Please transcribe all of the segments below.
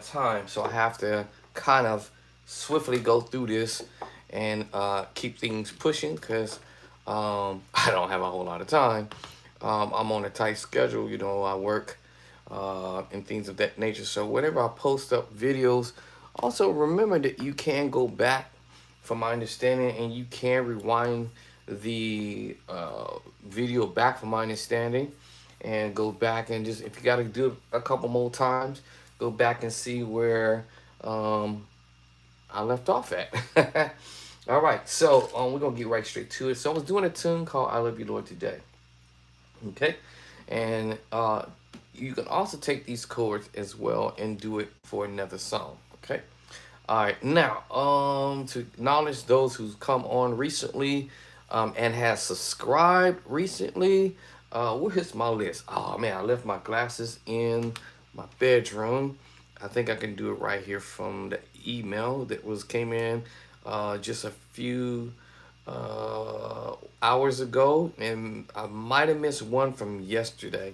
time, so I have to kind of swiftly go through this and keep things pushing because I don't have a whole lot of time. I'm on a tight schedule, you know. I work and things of that nature. So whenever I post up videos, also remember that you can go back, from my understanding, and you can rewind the video back, from my understanding, and go back and just, if you got to do it a couple more times, go back and see where um, I left off at. All right, so we're gonna get right straight to it. So I was doing a tune called "I Love You, Lord" today. Okay, and you can also take these chords as well and do it for another song. Okay. All right, now to acknowledge those who's come on recently and has subscribed recently. Where's my list? Oh man, I left my glasses in my bedroom. I think I can do it right here from the email that was came in just a few hours ago, and I might have missed one from yesterday.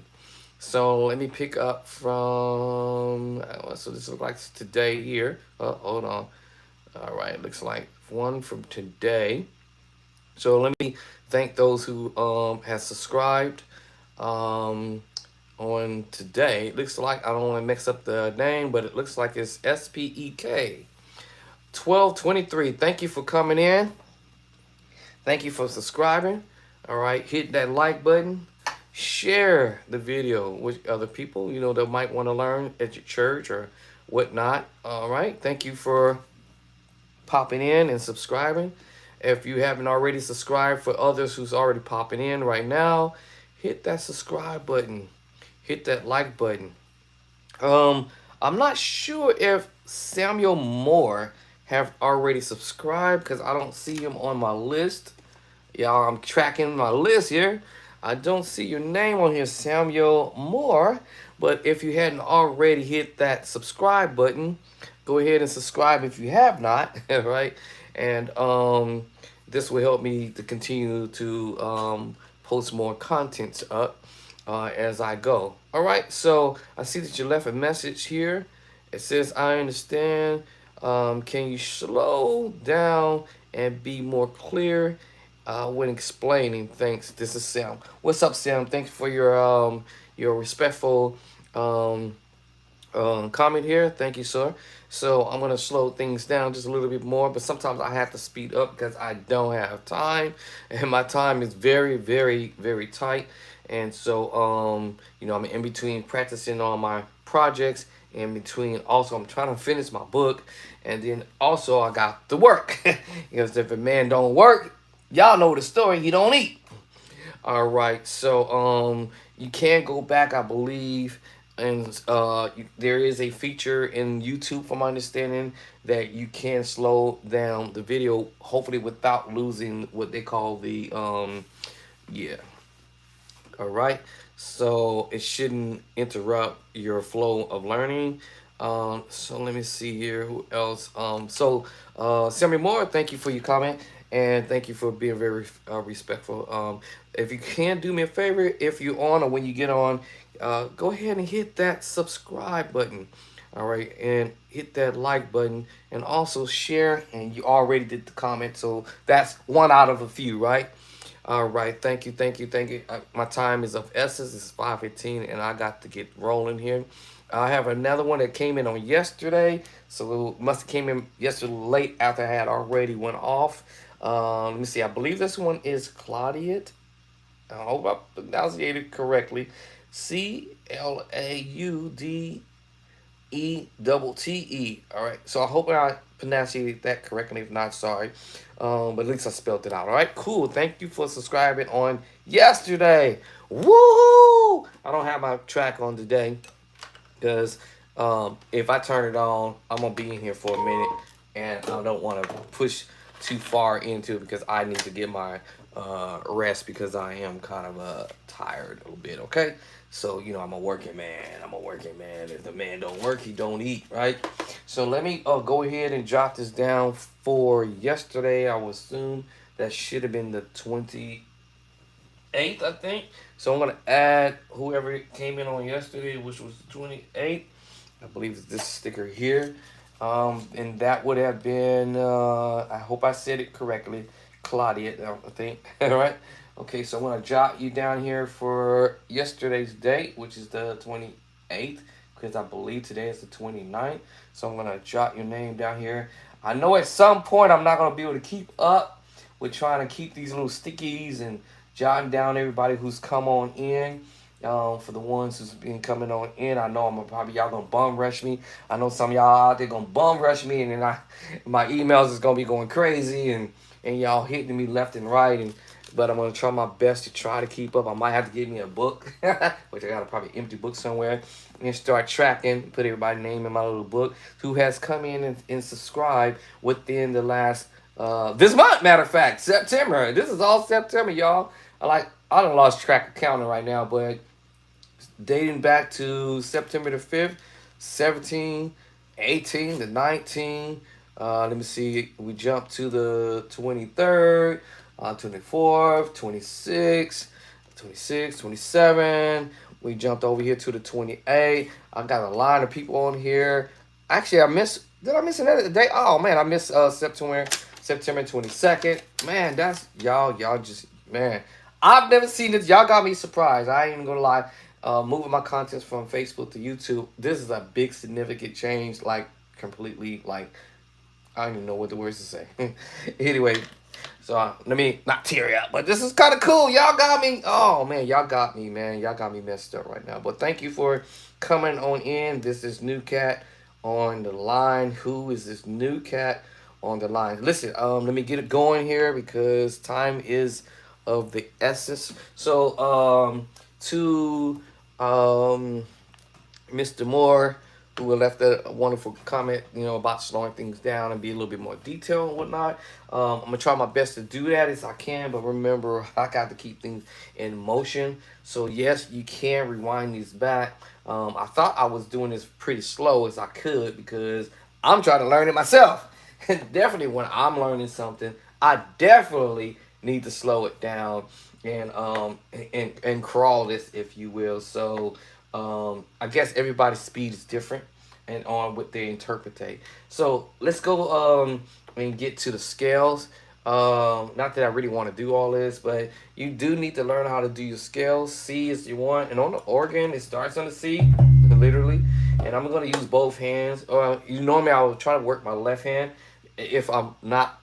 So let me pick up from. So this looks like today here. Hold on. All right, looks like one from today. So let me thank those who has subscribed um, on today. It looks like, I don't want to mix up the name, but it looks like it's SPEK 1223. Thank you for coming in. Thank you for subscribing. All right, hit that like button. Share the video with other people, you know, that might want to learn at your church or whatnot. All right, thank you for popping in and subscribing. If you haven't already subscribed, for others who's already popping in right now, hit that subscribe button. Hit that like button. I'm not sure if Samuel Moore have already subscribed because I don't see him on my list. Y'all, I'm tracking my list here. I don't see your name on here, Samuel Moore. But if you hadn't already hit that subscribe button, go ahead and subscribe if you have not, right? And this will help me to continue to post more contents up as I go. All right, so I see that you left a message here. It says, I understand. Can you slow down and be more clear when explaining? Thanks. This is Sam. What's up, Sam? Thanks for your respectful um, comment here. Thank you, sir. So I'm gonna slow things down just a little bit more, but sometimes I have to speed up because I don't have time, and my time is very, very, very tight. And so, you know, I'm in between practicing on my projects, in between also I'm trying to finish my book, and then also I got to work. Because if a man don't work, y'all know the story. He don't eat. All right, so you can go back, I believe, and there is a feature in YouTube, from my understanding, that you can slow down the video, hopefully without losing what they call the yeah. All right, so it shouldn't interrupt your flow of learning. So let me see here who else. Sammy Moore, thank you for your comment and thank you for being very respectful. If you can do me a favor, if you're on or when you get on, go ahead and hit that subscribe button. All right, and hit that like button and also share. And you already did the comment, so that's one out of a few, right? All right, thank you, thank you, thank you. My time is of essence. It's 5:15, and I got to get rolling here. I have another one that came in on yesterday, so it must have came in yesterday late after I had already went off. Let me see. I believe this one is Claudiet. I hope I pronounced it correctly. CLAUDETTE. All right. So I hope I pronounced that correctly. If not, sorry. But at least I spelled it out. All right. Cool. Thank you for subscribing on yesterday. Woo! I don't have my track on today because if I turn it on, I'm gonna be in here for a minute, and I don't want to push too far into it because I need to get my rest because I am kind of tired a little bit. Okay, so you know I'm a working man. I'm a working man. If the man don't work, he don't eat, right? So let me go ahead and jot this down for yesterday. I would assume that should have been the 28th, I think. So I'm gonna add whoever came in on yesterday, which was the 28th. I believe it's this sticker here. And that would have been, I hope I said it correctly, Claudia, I think. All right. Okay, so I'm going to jot you down here for yesterday's date, which is the 28th, because I believe today is the 29th. So I'm going to jot your name down here. I know at some point I'm not going to be able to keep up with trying to keep these little stickies and jotting down everybody who's come on in. For the ones who's been coming on in, I know I'm gonna probably y'all gonna bum rush me. I know some of y'all out there gonna bum rush me, and then my emails is gonna be going crazy, and y'all hitting me left and right. But I'm gonna try my best to try to keep up. I might have to give me a book, which I got a probably empty book somewhere, and start tracking, put everybody's name in my little book who has come in and subscribed within the last this month. Matter of fact, September. This is all September, y'all. I done lost track of counting right now, but dating back to September the 5th, 17, 18, the 19. Let me see. We jumped to the 23rd, 24th, 26th, 26, 27. We jumped over here to the 28th. I got a line of people on here. Actually, did I miss another day? Oh, man, I missed September 22nd. Man, that's, y'all just, man. I've never seen this. Y'all got me surprised. I ain't even gonna lie. Moving my contents from Facebook to YouTube, this is a big significant change. Like completely, like I don't even know what the words to say. Anyway, so let me not tear up, but this is kind of cool. Y'all got me. Oh man, y'all got me, man. Y'all got me messed up right now. But thank you for coming on in. This is New Cat on the line. Who is this New Cat on the line? Listen, let me get it going here because time is of the essence. So to Mr. Moore, who left a wonderful comment, about slowing things down and be a little bit more detailed and whatnot. I'm gonna try my best to do that as I can, but remember, I got to keep things in motion. So yes, you can rewind these back. I thought I was doing this pretty slow as I could because I'm trying to learn it myself. Definitely when I'm learning something, I definitely need to slow it down and crawl this, if you will. So I guess everybody's speed is different and on what they interpretate. So let's go and get to the scales. Not that I really want to do all this, but you do need to learn how to do your scales. C is your one, and on the organ it starts on the C, literally. And I'm gonna use both hands. Normally I would try to work my left hand if I'm not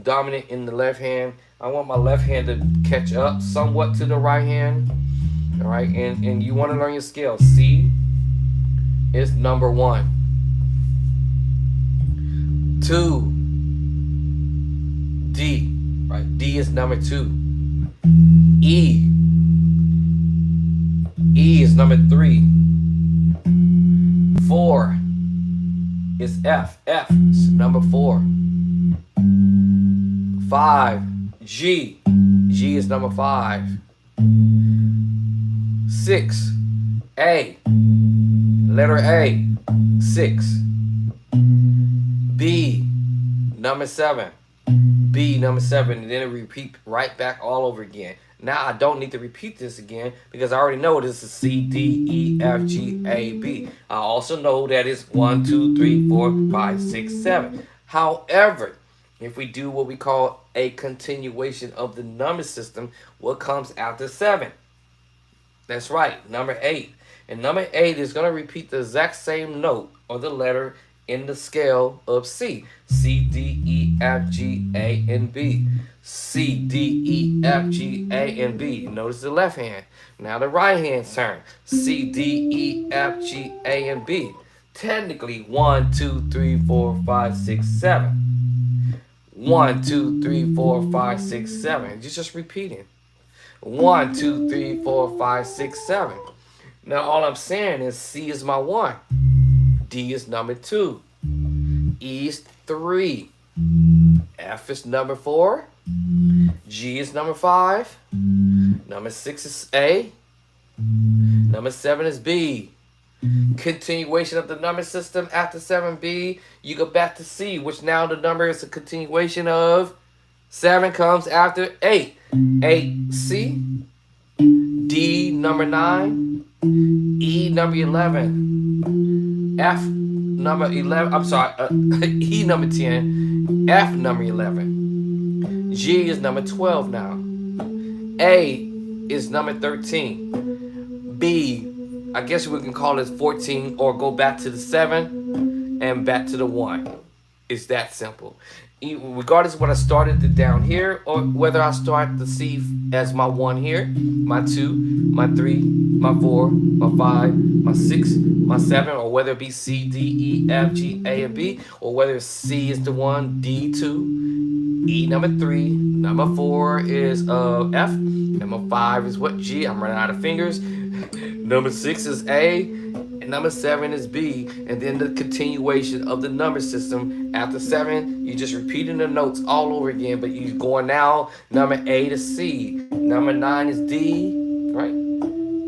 dominant in the left hand. I want my left hand to catch up somewhat to the right hand. All right, and you want to learn your scale. C is number 1. 2, D. Right, D is number 2. E is number 3. 4 is F. F is number 4. 5, G. G is number 5. 6, A. Letter A. 6. B, number 7. B, number 7. And then it repeat right back all over again. Now I don't need to repeat this again because I already know this is C, D, E, F, G, A, B. I also know that it's 1, 2, 3, 4, 5, 6, 7. However, if we do what we call a continuation of the number system, what comes after 7? That's right, number 8. And number 8 is going to repeat the exact same note or the letter in the scale of C. C, D, E, F, G, A, and B. C, D, E, F, G, A, and B. Notice the left hand. Now the right hand turn. C, D, E, F, G, A, and B. Technically 1, 2, 3, 4, 5, 6, 7. 1, 2, 3, 4, 5, 6, 7. You're just repeating. 1, 2, 3, 4, 5, 6, 7. Now all I'm saying is C is my 1. D is number 2. E is 3. F is number 4. G is number 5. Number 6 is A. Number 7 is B. Continuation of the number system after 7B, you go back to C, which now the number is a continuation of 7 comes after 8. 8, C. D, number 9. E, number 11. F number 11, I'm sorry, E number 10, F number 11. G is number 12 now. A is number 13. B, I guess we can call it 14 or go back to the 7 and back to the 1. It's that simple. Regardless of what I started the down here or whether I start the C as my 1 here, my 2, my 3, my 4, my 5, my 6, my 7, or whether it be C, D, E, F, G, A, and B, or whether C is the 1, D 2, E number 3, number 4 is F, number 5 is what, G, I'm running out of fingers, number 6 is A, and number 7 is B, and then the continuation of the number system. After 7, you're just repeating the notes all over again, but you're going now number A to C, number 9 is D, right?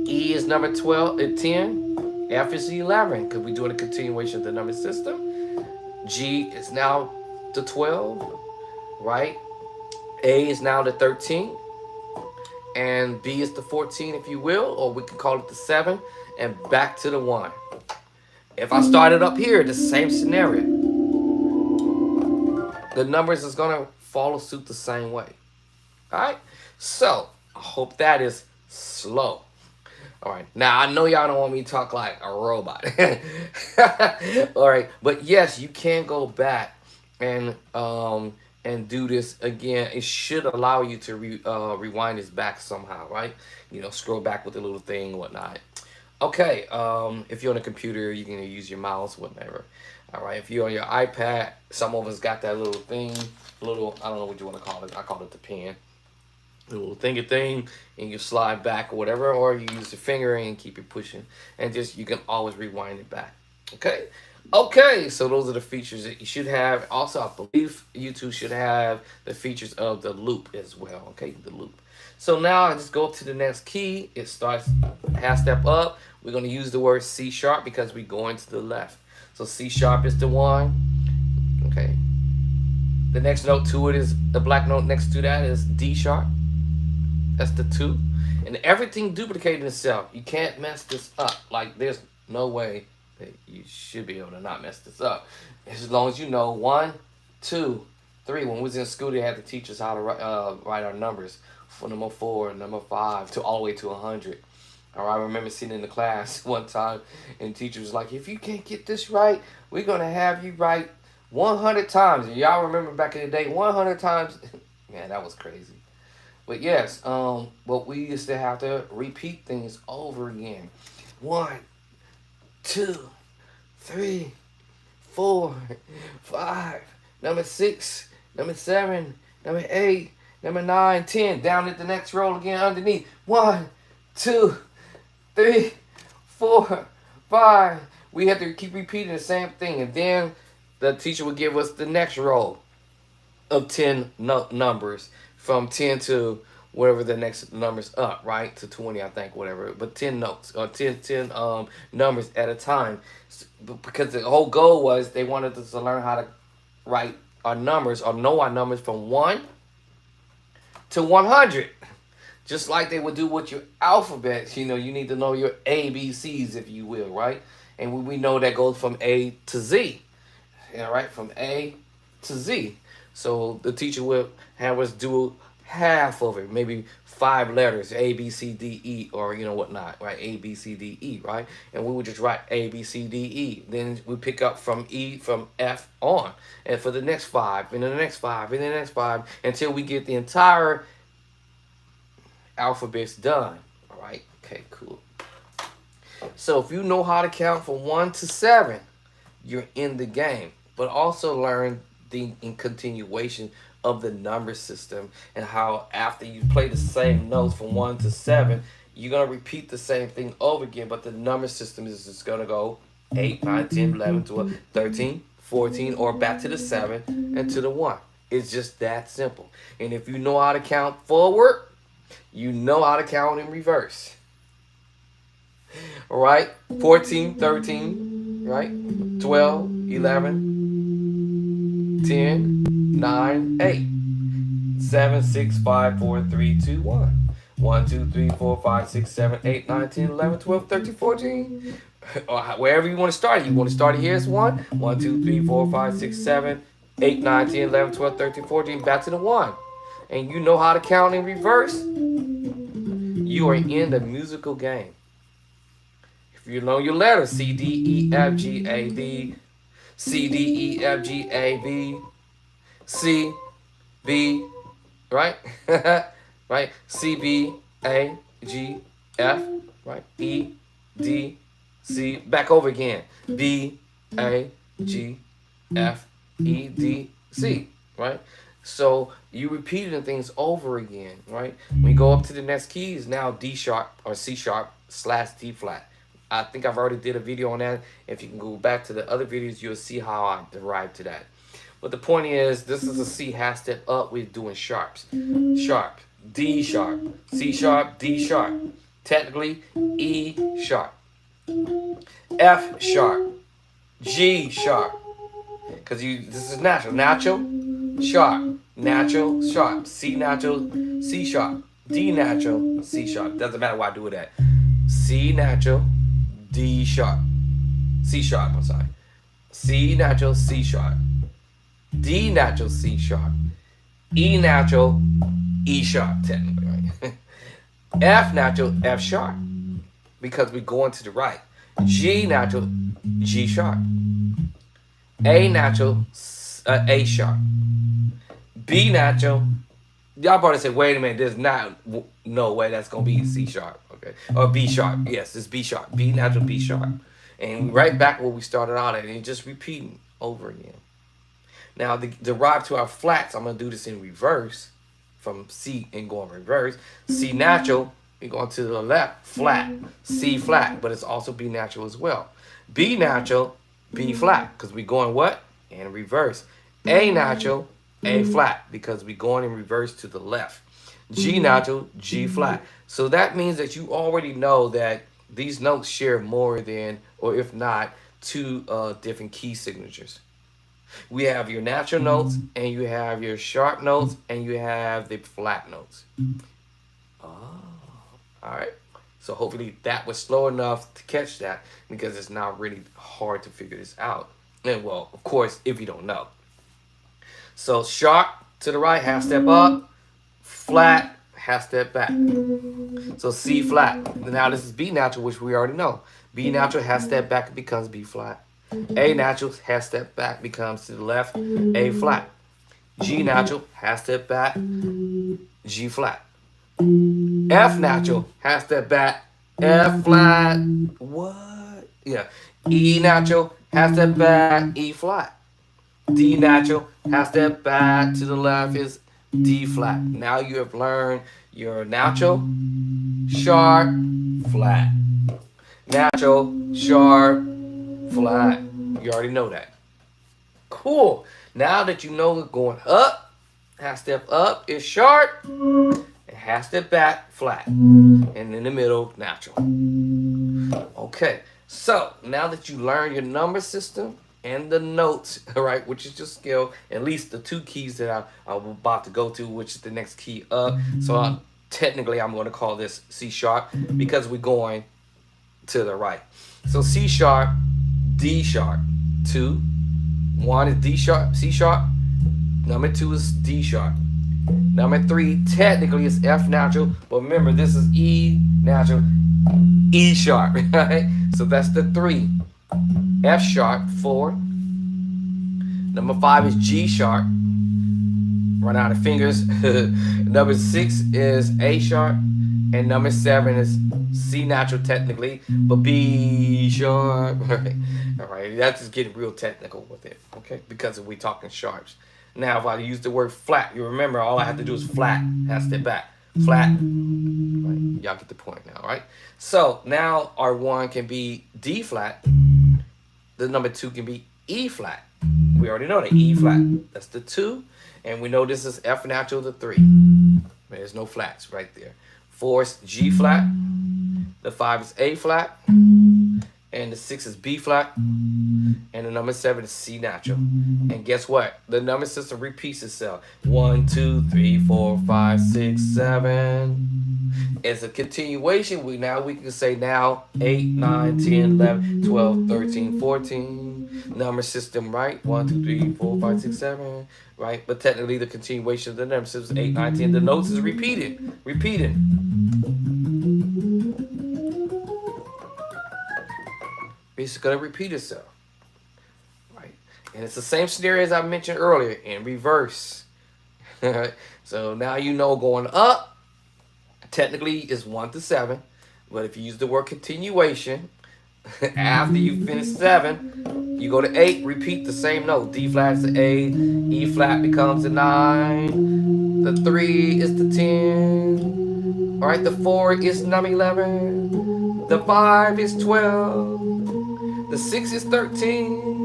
E is number 12 at 10, F is 11, because we're doing a continuation of the number system. G is now the 12, right? A is now the 13, and B is the 14, if you will, or we can call it the 7, and back to the 1. If I started up here, the same scenario. The numbers is going to follow suit the same way. All right? So, I hope that is slow. All right. Now, I know y'all don't want me to talk like a robot. All right. But yes, you can go back and do this again. It should allow you to rewind this back somehow, right? You know, scroll back with the little thing and whatnot. Okay, if you're on a computer, you can use your mouse, whatever. All right, if you're on your iPad, some of us got that little thing, little, I don't know what you want to call it. I call it the pen. The little thingy thing, and you slide back or whatever, or you use the finger and keep it pushing. And just, you can always rewind it back. Okay? Okay, so those are the features that you should have. Also, I believe YouTube should have the features of the loop as well. Okay, the loop. So now I just go up to the next key. It starts half step up. We're going to use the word C sharp because we're going to the left. So C sharp is the 1. Okay. The next note to it is, the black note next to that is D sharp. That's the 2. And everything duplicating itself. You can't mess this up. Like, there's no way that you should be able to not mess this up. As long as you know 1, 2, 3. When we was in school, they had to teach us how to write our numbers. For number 4, number 5, to all the way to 100. All right, I remember sitting in the class one time, and the teacher was like, if you can't get this right, we're going to have you write 100 times. And y'all remember back in the day, 100 times? Man, that was crazy. But yes, but we used to have to repeat things over again. 1, 2, 3, 4, 5, number 6, number 7, number 8, number 9, 10. Down at the next roll again underneath. 1, 2, 3, 4, 5. We had to keep repeating the same thing. And then the teacher would give us the next roll of 10 numbers. From 10 to whatever the next number's up, right? To 20, I think, whatever. But 10 notes, or 10 numbers at a time. Because the whole goal was they wanted us to learn how to write our numbers or know our numbers from 1 to 100. Just like they would do with your alphabet. You know, you need to know your ABCs, if you will, right? And we know that goes from A to Z. Yeah, right? From A to Z. So the teacher would have us do half of it, maybe 5 letters, A, B, C, D, E, or, you know, whatnot, right? A, B, C, D, E, right? And we would just write A, B, C, D, E. Then we pick up from E, from F on. And for the next 5, and then the next 5, and then the next 5, until we get the entire alphabet's done. All right? Okay, cool. So if you know how to count from 1 to 7, you're in the game. But also learn the continuation of the number system and how after you play the same notes from 1 to 7, you're going to repeat the same thing over again, but the number system is just going to go 8, 9, 10, 11, 12, 13, 14, or back to the 7 and to the 1. It's just that simple. And if you know how to count forward, you know how to count in reverse. All right? 14, 13, right? 12, 11, 10, 9, 8, 7, 6, 5, 4, 3, 2, 1. 1, 2, 3, 4, 5, 6, 7, 8, 9, 10, 11, 12, 13, 14. or wherever you want to start it. You want to start it here as 1, 1, 2, 3, 4, 5, 6, 7, 8, 9, 10, 11, 12, 13, 14, back to the 1. And you know how to count in reverse, you are in the musical game. If you know your letters, C, D, E, F, G, A, B, C, D, E, F, G, A, B, C, B, right? Right? C, B, A, G, F, right? E, D, C, back over again. B, A, G, F, E, D, C, right? So you repeating things over again, right? When you go up to the next key is now D sharp or C sharp / D flat. I think I've already did a video on that. If you can go back to the other videos, you'll see how I derived to that. But the point is, this is a C half step up. We're doing sharps. Sharp, D sharp, C sharp, D sharp. Technically, E sharp, F sharp, G sharp. Because this is natural. Natural, sharp. Natural, sharp. C natural, C sharp. D natural, C sharp. Doesn't matter why I do it at. C natural, D sharp. C sharp, I'm sorry. C natural, C sharp. D natural, C sharp. E natural, E sharp, technically, right? F natural, F sharp. Because we're going to the right. G natural, G sharp. A natural, A sharp. B natural, y'all probably say, wait a minute, there's not no way that's gonna be C sharp, okay? Or B sharp, yes, it's B sharp. B natural, B sharp. And right back where we started out at, and just repeating over again. Now, the derive to our flats, I'm gonna do this in reverse, from C and going reverse. C natural, we're going to the left, flat. C flat, but it's also B natural as well. B natural, B flat, because we're going what? In reverse. A natural, A flat, because we're going in reverse to the left. G natural, G flat. So that means that you already know that these notes share more than, or if not, 2 different key signatures. We have your natural notes, and you have your sharp notes, and you have the flat notes. Oh, all right. So hopefully that was slow enough to catch that, because it's not really hard to figure this out. And well, of course, if you don't know. So sharp to the right, half step up, flat, half step back. So C flat. Now this is B natural, which we already know. B natural, half step back, becomes B flat. A natural, half step back, becomes to the left, A flat. G natural, half step back, G flat. F natural, half step back, F flat. What? Yeah. E natural, half step back, E flat. D natural, half step back to the left is D flat. Now you have learned your natural, sharp, flat. Natural, sharp, flat. You already know that. Cool. Now that you know going up, half step up is sharp, and half step back, flat. And in the middle, natural. Okay. So now that you learn your number system and the notes, all right, which is your skill, at least the 2 keys that I'm about to go to, which is the next key up. So technically, I'm going to call this C sharp because we're going to the right. So C sharp, D sharp, 2. 1 is D sharp, C sharp. Number 2 is D sharp. Number 3 technically is F natural, but remember this is E natural, E sharp, right? So that's the 3. F sharp, 4. Number 5 is G sharp. Run out of fingers. Number 6 is A sharp. And number 7 is C natural technically, but B sharp. All right, that's just getting real technical with it, okay? Because we're talking sharps. Now, if I use the word flat, you remember all I have to do is flat. Half step back. Flat. Right. Y'all get the point now, right? So now our 1 can be D flat. The number 2 can be E flat. We already know that E flat. That's the 2. And we know this is F natural, the 3. There's no flats right there. 4 is G flat. The 5 is A flat. And the 6 is B flat. And the number 7 is C natural. And guess what? The number system repeats itself. 1, 2, 3, 4, 5, 6, 7. As a continuation, we can say now 8, 9, 10, 11, 12, 13, 14. Number system, right? 1, 2, 3, 4, 5, 6, 7, right? But technically, the continuation of the number system is 8, 9, 10. The notes is repeating. It's going to repeat itself, right? And it's the same scenario as I mentioned earlier in reverse. So now you know going up, technically is 1 to 7. But if you use the word continuation, after you finish 7, you go to 8, repeat the same note. D flat is the A, E flat becomes the 9, the 3 is the 10, all right, the 4 is number 11, the 5 is 12, the 6 is 13.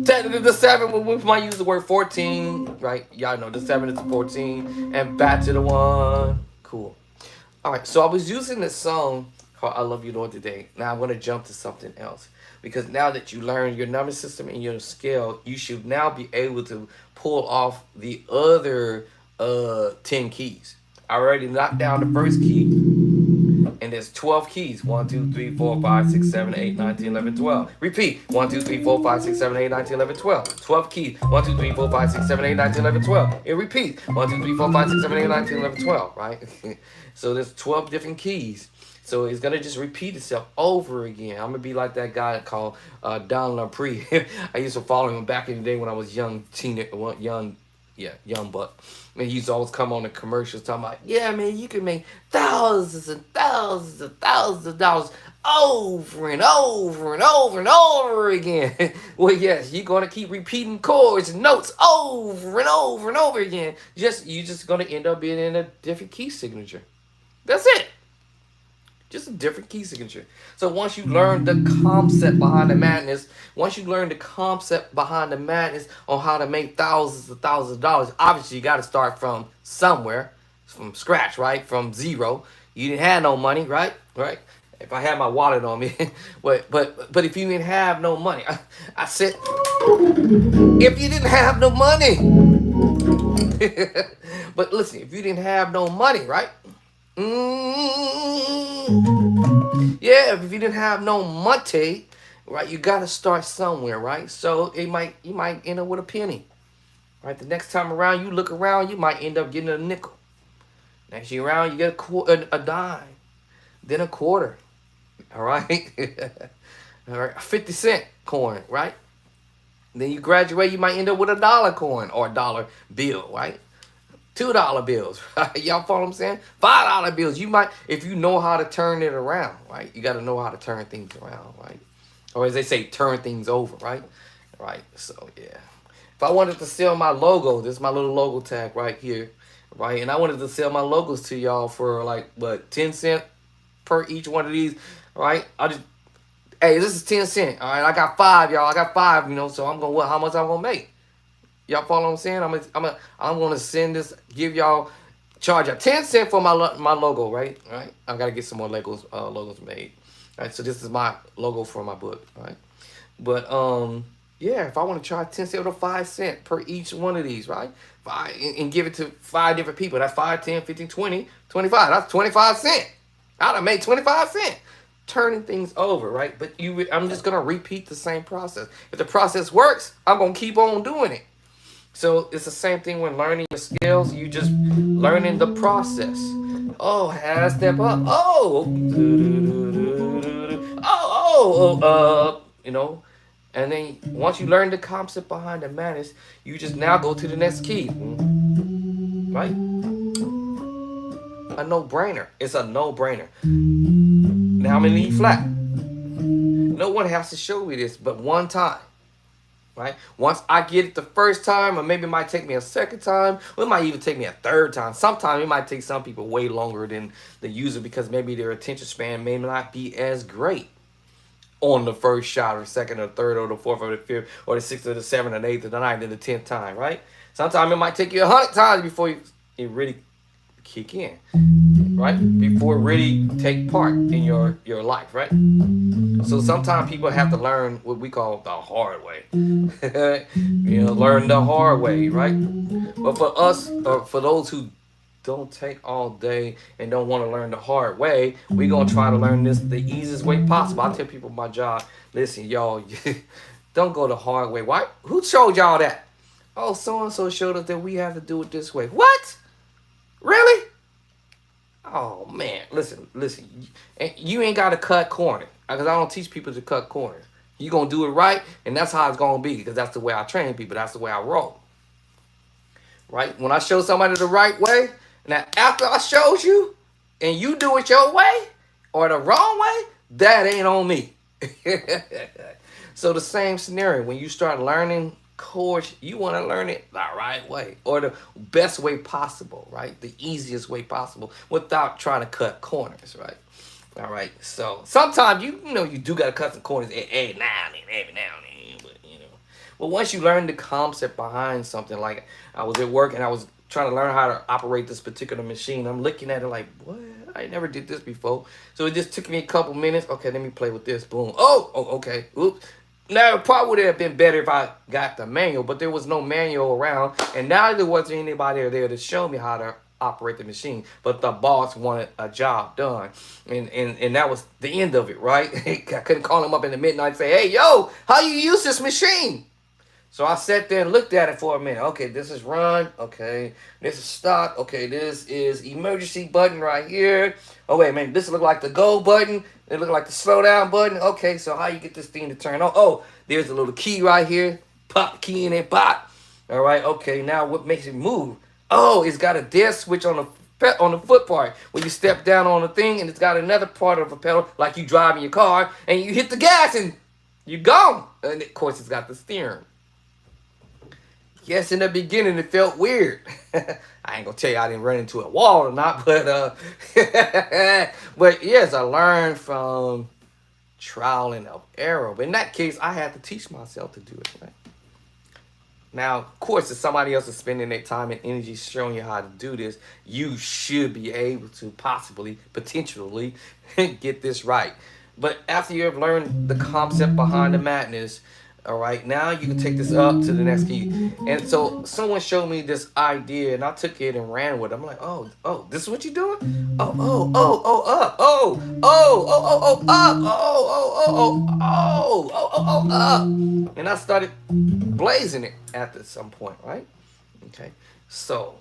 Technically, the 7, we might use the word 14, right? Y'all know the 7 is the 14, and back to the 1. Cool. All right, so I was using this song called I Love You Lord today. Now I'm going to jump to something else. Because now that you learn your number system and your scale, you should now be able to pull off the other 10 keys. I already knocked down the first key, and there's 12 keys. 1, 2, 3, 4, 5, 6, 7, 8, 9, 10, 11, 12. Repeat. 1, 2, 3, 4, 5, 6, 7, 8, 9, 10, 11, 12. 12 keys. 1, 2, 3, 4, 5, 6, 7, 8, 9, 10, 11, 12. It repeats. 1, 2, 3, 4, 5, 6, 7, 8, 9, 10, 11, 12. Right? So there's 12 different keys. So it's going to just repeat itself over again. I'm going to be like that guy called Don Lamprey. I used to follow him back in the day when I was young buck. And he used to always come on the commercials talking about, yeah, man, you can make thousands and thousands and thousands of dollars over and over and over and over again. Well, yes, you're going to keep repeating chords and notes over and over and over again. You're just going to end up being in a different key signature. That's it. Just a different key signature. So once you learn the concept behind the madness, on how to make thousands of dollars, obviously you got to start from somewhere, from scratch, right? From zero. You didn't have no money, right? Right? If I had my wallet on me, but if you didn't have no money, I said, if you didn't have no money, but listen, if you didn't have no money, right? Yeah, if you didn't have no money, right, you got to start somewhere, right? So you might end up with a penny, right? The next time around, you look around, you might end up getting a nickel. Next year around, you get a dime, then a quarter, all right? All right, a 50-cent coin, right? Then you graduate, you might end up with a dollar coin or a dollar bill, right? $2 bills, right? Y'all follow what I'm saying? $5 bills. You might, if you know how to turn it around, right? You got to know how to turn things around, right? Or as they say, turn things over, right? Right. So yeah. If I wanted to sell my logo, this is my little logo tag right here, right? And I wanted to sell my logos to y'all for like what, 10 cents per each one of these, right? Hey, this is 10 cents. All right, I got 5, y'all. I got 5, so I'm gonna how much I'm gonna make? Y'all follow what I'm saying? I'm gonna send this, charge y'all 10 cents for my logo, right? All right. I gotta get some more logos made. All right. So this is my logo for my book, right? But yeah, if I want to charge 10 cents or 5 cents per each one of these, right? And give it to 5 different people. That's 5, 10, 15, 20, 25. That's 25 cents. I'd have made 25 cents. Turning things over, right? But I'm just gonna repeat the same process. If the process works, I'm gonna keep on doing it. So it's the same thing when learning the skills. You just learning the process. Oh, how to step up. And then once you learn the concept behind the madness, you just now go to the next key, right? A no-brainer. It's a no-brainer. Now I'm in E flat. No one has to show me this but one time. Right? Once I get it the first time, or maybe it might take me a second time, or it might even take me a third time. Sometimes it might take some people way longer than the user because maybe their attention span may not be as great on the first shot, or second, or third, or the fourth, or the fifth, or the sixth, or the seventh, or the eighth, or the ninth, or the 10th time, right? Sometimes it might take you 100 times before it really kick in, right? Before it really take part in your life, right? So sometimes people have to learn what we call the hard way. Learn the hard way, right? But for us, or for those who don't take all day and don't want to learn the hard way, we're gonna try to learn this the easiest way possible. I tell people my job, listen, y'all, don't go the hard way. Why? Who showed y'all that? Oh, so and so showed us that we have to do it this way. What? Really? Oh man, listen. You ain't got to cut corners because I don't teach people to cut corners. You gonna do it right, and that's how it's gonna be because that's the way I train people. That's the way I roll. Right? When I show somebody the right way, now after I showed you, and you do it your way or the wrong way, that ain't on me. So the same scenario when you start learning chords, you want to learn it the right way or the best way possible, right? The easiest way possible without trying to cut corners, right? All right. So sometimes you do gotta cut some corners every now and then, but But once you learn the concept behind something, like I was at work and I was trying to learn how to operate this particular machine. I'm looking at it like, what? I never did this before. So it just took me a couple minutes. Okay, let me play with this. Boom. Oh, okay. Oops. Now, it probably would have been better if I got the manual, but there was no manual around. And now there wasn't anybody there to show me how to operate the machine. But the boss wanted a job done. And that was the end of it, right? I couldn't call him up in the midnight and say, hey, yo, how you use this machine? So I sat there and looked at it for a minute. Okay, this is run. Okay, this is stop. Okay, this is emergency button right here. Oh, wait, man, this look like the go button. It look like the slow down button. Okay, so how you get this thing to turn on? Oh, there's a little key right here. Pop the key in it, pop. All right, okay, now what makes it move? Oh, it's got a dead switch on the foot part where you step down on the thing, and it's got another part of a pedal like you driving your car, and you hit the gas and you're gone. And of course, it's got the steering. Yes, in the beginning it felt weird. I ain't gonna tell you I didn't run into a wall or not, but but yes, I learned from trial and error. But in that case, I had to teach myself to do it. Right? Now, of course, if somebody else is spending their time and energy showing you how to do this, you should be able to potentially get this right. But after you have learned the concept behind the madness, all right, now you can take this up to the next key. And so someone showed me this idea, and I took it and ran with it. I'm like, oh, this is what you're doing? Up. Up. And I started blazing it after some point, right? Okay. So,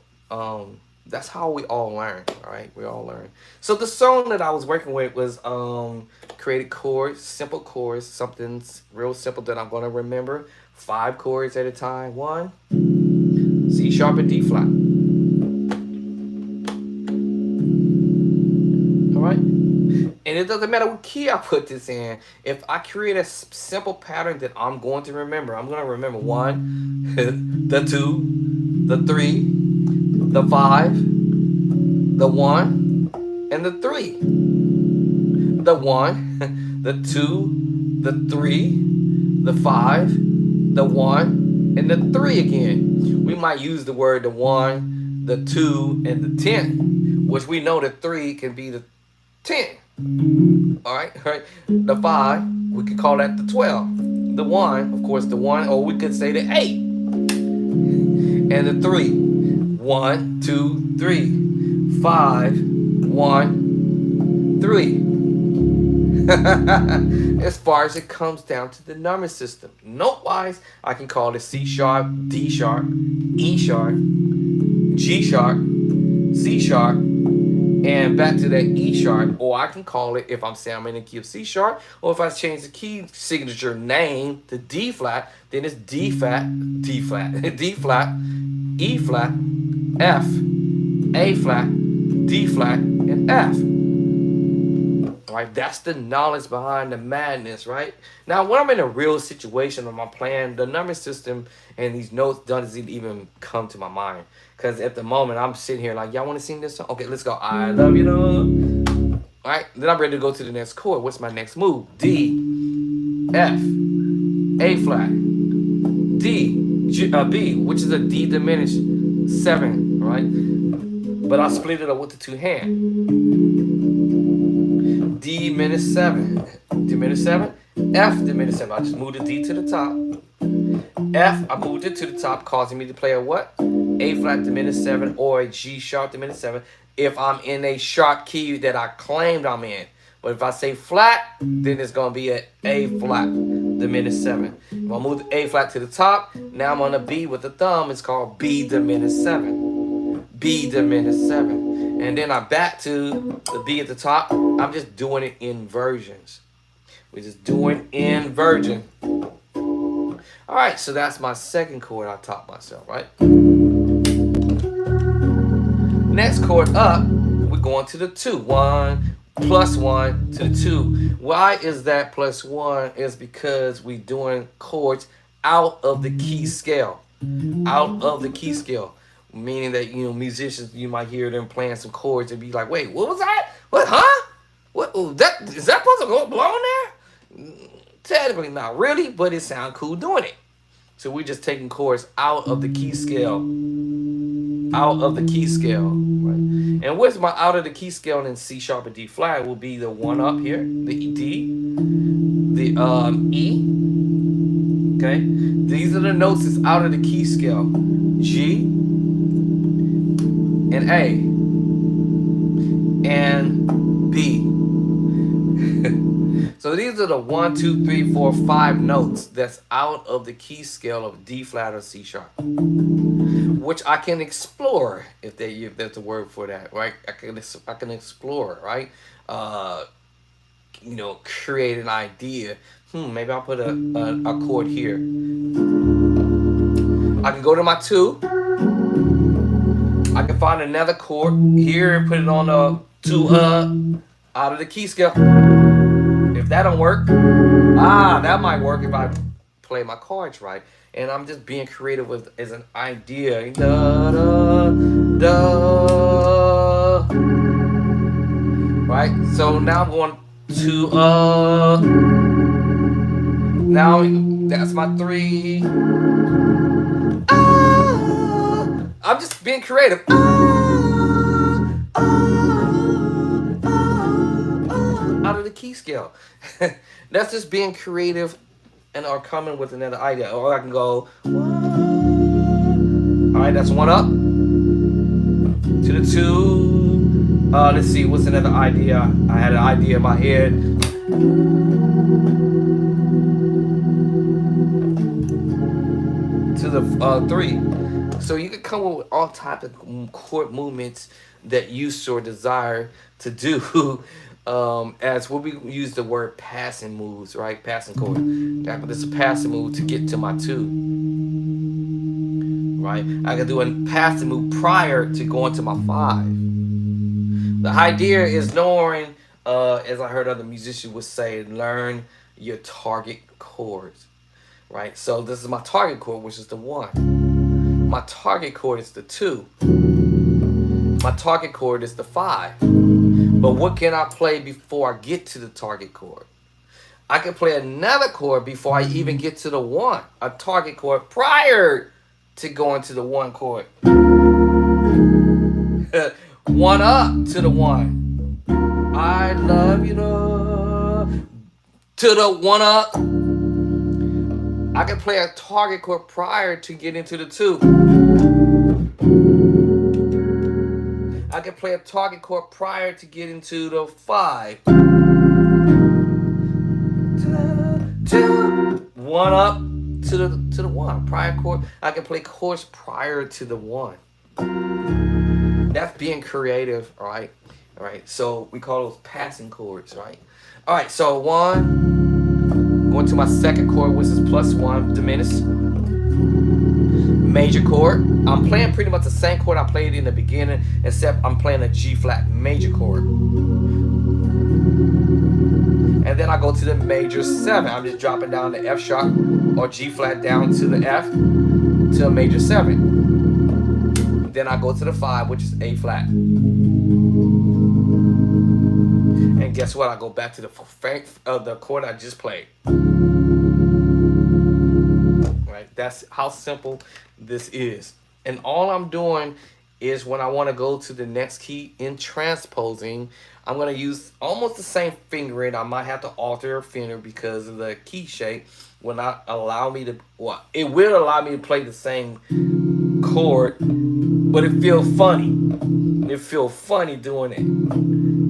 that's how we all learn, all right? We all learn. So the song that I was working with was created chords, simple chords, something real simple that I'm gonna remember. 5 chords at a time. 1, C sharp and D flat. All right? And it doesn't matter what key I put this in. If I create a simple pattern that I'm going to remember, I'm gonna remember 1, the 2, the 3, the 5, the 1, and the 3. The 1, the 2, the 3, the 5, the 1, and the 3 again. We might use the word the 1, the 2, and the 10, which we know the 3 can be the 10. All right. The 5, we could call that the 12. The 1, of course, the 1, or we could say the 8. And the 3. 1, 2, 3, 5, 1, 3. As far as it comes down to the number system, note wise, I can call it C sharp, D sharp, E sharp, G sharp, C sharp, and back to that E sharp. Or I can call it, if I'm saying I'm in the key of C sharp, or if I change the key signature name to D flat, then it's D flat, D flat, D flat, E flat, F, A flat, D flat, and F. Right? That's the knowledge behind the madness, right? Now, when I'm in a real situation of my plan, the number system and these notes doesn't even come to my mind. Because at the moment, I'm sitting here like, y'all want to sing this song? Okay, let's go. I love you, love. All right, then I'm ready to go to the next chord. What's my next move? D, F, A flat, D, G, B, which is a D diminished 7, right? But I split it up with the 2 hands. D minus 7, D minus 7, F diminished 7. I just moved the D to the top. F, I moved it to the top, causing me to play a what? A flat diminished 7 or a G sharp diminished 7 if I'm in a sharp key that I claimed I'm in. But if I say flat, then it's going to be an A flat diminished 7. If I move the A flat to the top, now I'm on a B with the thumb. It's called B diminished 7. B diminished 7. And then I'm back to the B at the top. I'm just doing it in inversions. We're just doing inversion. All right, so that's my second chord I taught myself, right? Next chord up, we're going to the 2. 1 plus 1 to the 2. Why is that plus 1? Is because we're doing chords out of the key scale. Out of the key scale. Meaning that, you know, musicians, you might hear them playing some chords and be like, wait, what was that? What, huh? What, that, is that supposed to go blown there? Technically not really, but it sounds cool doing it. So we're just taking chords out of the key scale. Out of the key scale, right? And what's my out of the key scale in C sharp and D flat will be the 1 up here, the D, the E. Okay, these are the notes that's out of the key scale: G and A and B. So these are the 1, 2, 3, 4, 5 notes that's out of the key scale of D flat or C sharp, which I can explore if there's a word for that, right? I can explore, right? You know, create an idea. Maybe I'll put a chord here. I can go to my 2. I can find another chord here and put it on a 2 out of the key scale. If that don't work, that might work if I play my cards right. And I'm just being creative with as an idea. Da, da, da. Right? So now I'm going to now that's my 3. I'm just being creative. Out of the key scale. That's just being creative and or coming with another idea. Or I can go 1. All right, that's 1 up to the 2. Let's see, what's another idea? I had an idea in my head. To the 3. So you can come up with all types of chord movements that you so desire to do. As what we use the word passing moves, right? Passing chord. This is a passing move to get to my 2. Right? I can do a passing move prior to going to my 5. The idea is knowing, as I heard other musicians would say, learn your target chords. Right? So this is my target chord, which is the 1. My target chord is the 2. My target chord is the 5. But what can I play before I get to the target chord? I can play another chord before I even get to the 1. A target chord prior to going to the 1 chord. 1 up to the 1. I love you, love. To the 1 up. I can play a target chord prior to getting to the 2. I can play a target chord prior to getting to the 5. 2, 1 up to the 1. Prior chord. I can play chords prior to the 1. That's being creative, all right? All right, so we call those passing chords, right? All right, so 1, going to my second chord, which is plus 1, diminished. Major chord. I'm playing pretty much the same chord I played in the beginning, except I'm playing a G flat major chord. And then I go to the major 7. I'm just dropping down the F sharp or G flat down to the F to a major 7. Then I go to the 5, which is A flat. And guess what? I go back to the chord I just played. Right? That's how simple this is. And all I'm doing is when I want to go to the next key in transposing, I'm going to use almost the same fingering. I might have to alter a finger because of the key shape will not allow me to, well, it will allow me to play the same chord, but it feels funny. It feels funny doing it.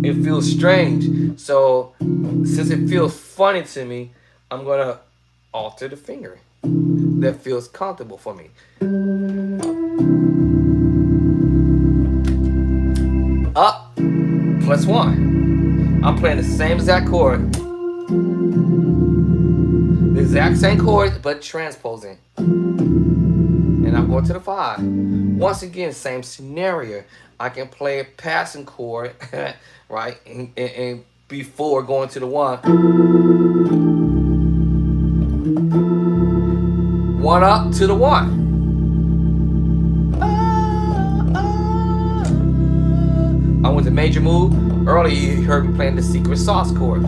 It feels strange. So since it feels funny to me, I'm gonna alter the fingering. That feels comfortable for me. Up, +1. I'm playing the same exact chord. The exact same chord, but transposing. And I'm going to the 5. Once again, same scenario. I can play a passing chord, right? And before going to the 1. 1 up to the 1. I went to major move. Earlier you heard me playing the secret sauce chord.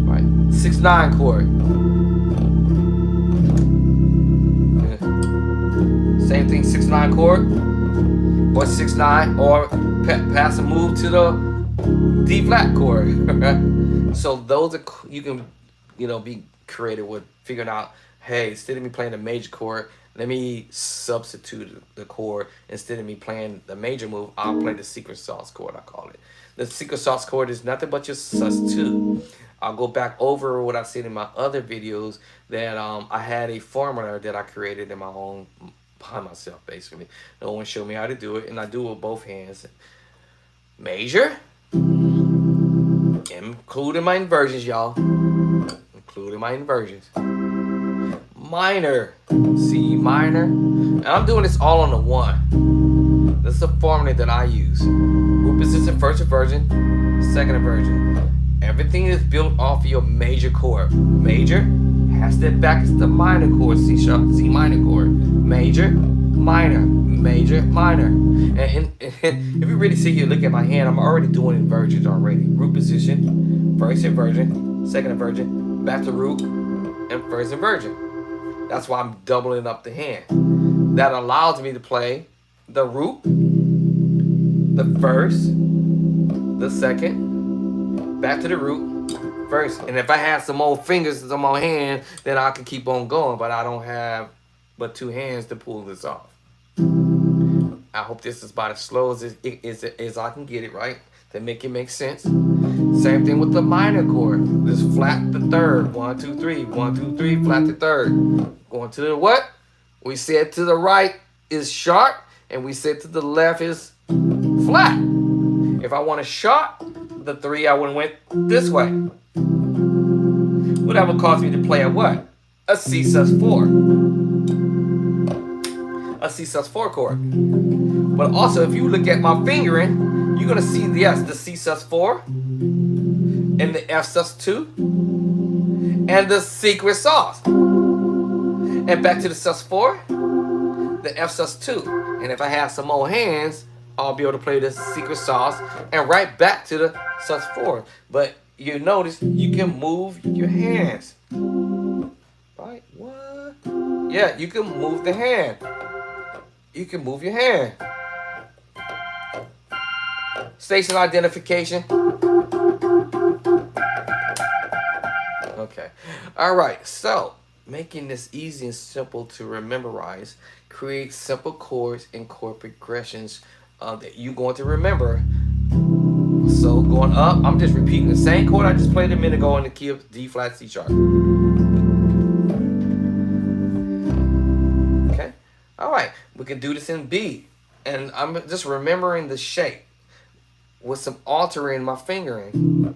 Right. 6/9 chord. Same thing, 6/9 chord. Or 6/9, or pass a move to the D flat chord. So those are, you can, be creative with figuring out, hey, instead of me playing the major chord, let me substitute the chord. Instead of me playing the major move, I'll play the secret sauce chord, I call it. The secret sauce chord is nothing but your sus2. I'll go back over what I said in my other videos, that I had a formula that I created in my own, by myself, basically. No one showed me how to do it, and I do it with both hands. Major, including my inversions, y'all. Including my inversions. Minor, C minor, and I'm doing this all on the 1. This is the formula that I use. Root position, first inversion, second inversion. Everything is built off of your major chord. Major, half step back is the minor chord, C sharp, C minor chord. Major, minor, major, minor. And if you really see here, look at my hand, I'm already doing inversions already. Root position, first inversion, second inversion, back to root, and first inversion. That's why I'm doubling up the hand. That allows me to play the root, the first, the second, back to the root, first. And if I have some more fingers, some more hands, then I can keep on going. But I don't have but 2 hands to pull this off. I hope this is about as slow as I can get it, right? To make it make sense. Same thing with the minor chord. This flat the third. 1, 2, 3. 1, 2, 3. Flat the third. Going to the what? We said to the right is sharp, and we said to the left is flat. If I want a sharp, the 3, I would have went this way. Well, that would cause me to play a what? A C sus4. A C sus4 chord. But also, if you look at my fingering, you're gonna see, yes, the C sus4 and the F sus2 and the secret sauce. And back to the sus4, the F sus2. And if I have some more hands, I'll be able to play the secret sauce and right back to the sus4. But you notice you can move your hands. Right? What? Yeah, you can move the hand. You can move your hand. Station identification. Okay. All right. So, making this easy and simple to memorize, create simple chords and chord progressions that you're going to remember. So, going up, I'm just repeating the same chord I just played a minute ago in the key of D flat C sharp. Okay. All right. We can do this in B. And I'm just remembering the shape with some altering my fingering.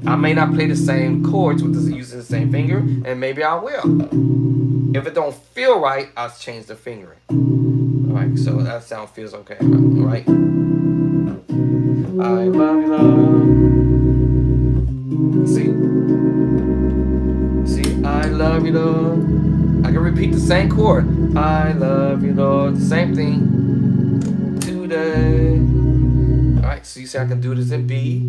I may not play the same chords with using the same finger, and maybe I will. If it don't feel right, I'll change the fingering. All right, so that sound feels okay, all right? I love you, Lord. See, I love you, Lord. I can repeat the same chord. I love you, Lord. The same thing today. All right, so you see I can do this in B,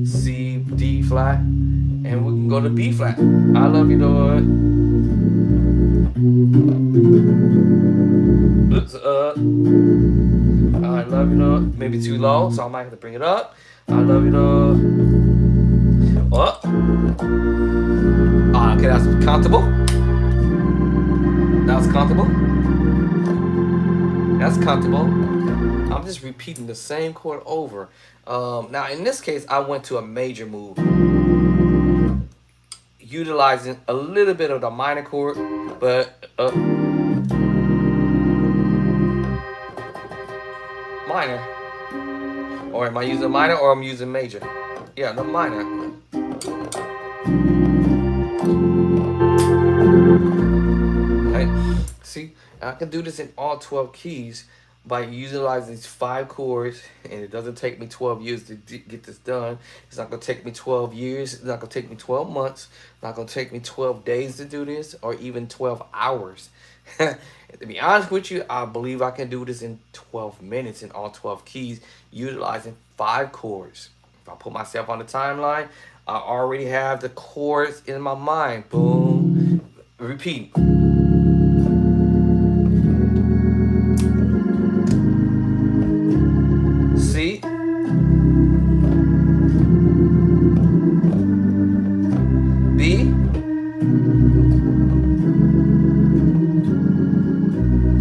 C, D flat, and we can go to B flat. I love you, Lord. Oops, up. I love you, Lord. Maybe too low, so I might have to bring it up. I love you, Lord. Up. Okay, that's comfortable. That was comfortable. That's comfortable. I'm just repeating the same chord over. Now in this case, I went to a major move, utilizing a little bit of the minor chord, but minor. Or am I using minor or I'm using major? Yeah, the minor. Right? See, I can do this in all 12 keys by utilizing these 5 chords, and it doesn't take me 12 years to get this done. It's not going to take me 12 years. It's not going to take me 12 months. It's not going to take me 12 days to do this, or even 12 hours. To be honest with you, I believe I can do this in 12 minutes in all 12 keys, utilizing 5 chords. If I put myself on the timeline, I already have the chords in my mind. Boom. Repeat. C. B.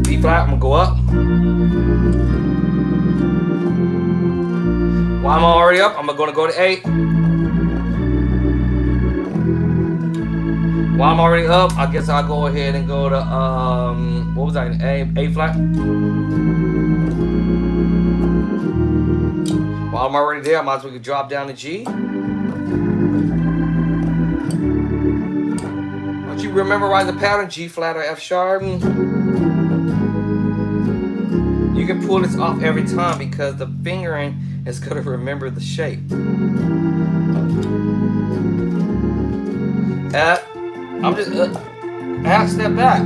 B flat, I'm gonna go up. While I'm already up, I'm gonna go to A. While I'm already up, I guess I'll go ahead and go to what was I in A flat? While I'm already there, I might as well drop down to G. Once you memorize the pattern, G flat or F sharp, you can pull this off every time because the fingering is going to remember the shape. I'm just half step back.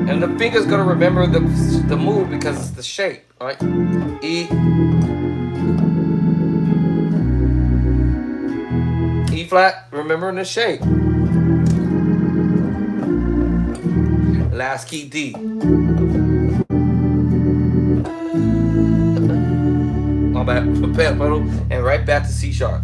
And the finger's going to remember the move because it's the shape, right? E. E flat, remembering the shape. Last key, D. My bad, pedal, and right back to C sharp.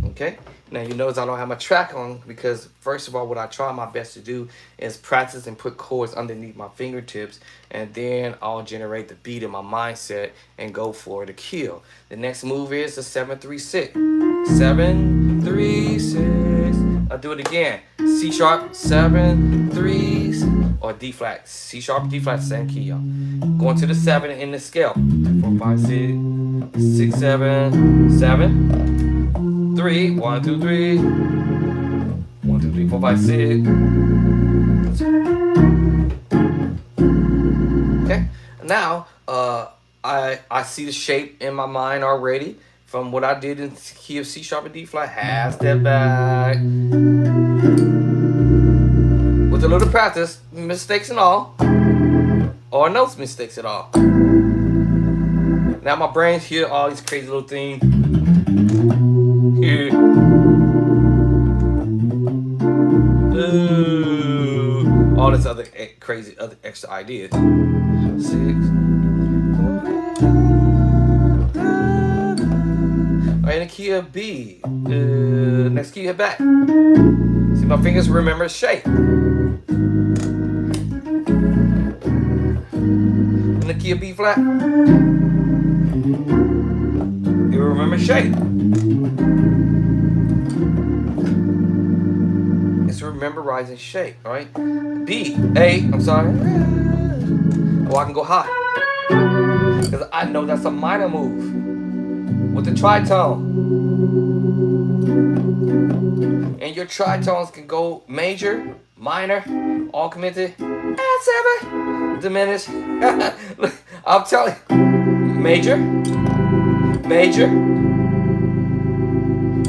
Okay, now you notice I don't have my track on because first of all, what I try my best to do is practice and put chords underneath my fingertips, and then I'll generate the beat in my mindset and go for the kill. The next move is the 7-3-6. 7-3-6. I'll do it again. C sharp, 7-3, or D flat. C sharp, D flat, same key, y'all. Going to the 7 in the scale. 4, 5, 6, 6, 7, 7. 3, 1, 2, 3, 1, 2, 3, 4, 5, 6. Okay, now I see the shape in my mind already from what I did in key of C sharp and D flat. Half step back. With a little practice, mistakes and all, or no mistakes at all. Now my brain's hear all these crazy little things. Here. Ooh, all this other crazy other extra ideas. 6. Alright, in the key of B. Next key, hit back. See, my fingers remember shape. In the key of B flat. You remember shape. It's memorizing shape, alright? B, A, I'm sorry. Or I can go high. Because I know that's a minor move. With the tritone. And your tritones can go major, minor, augmented, and 7, diminished. I'm telling you. Major, major,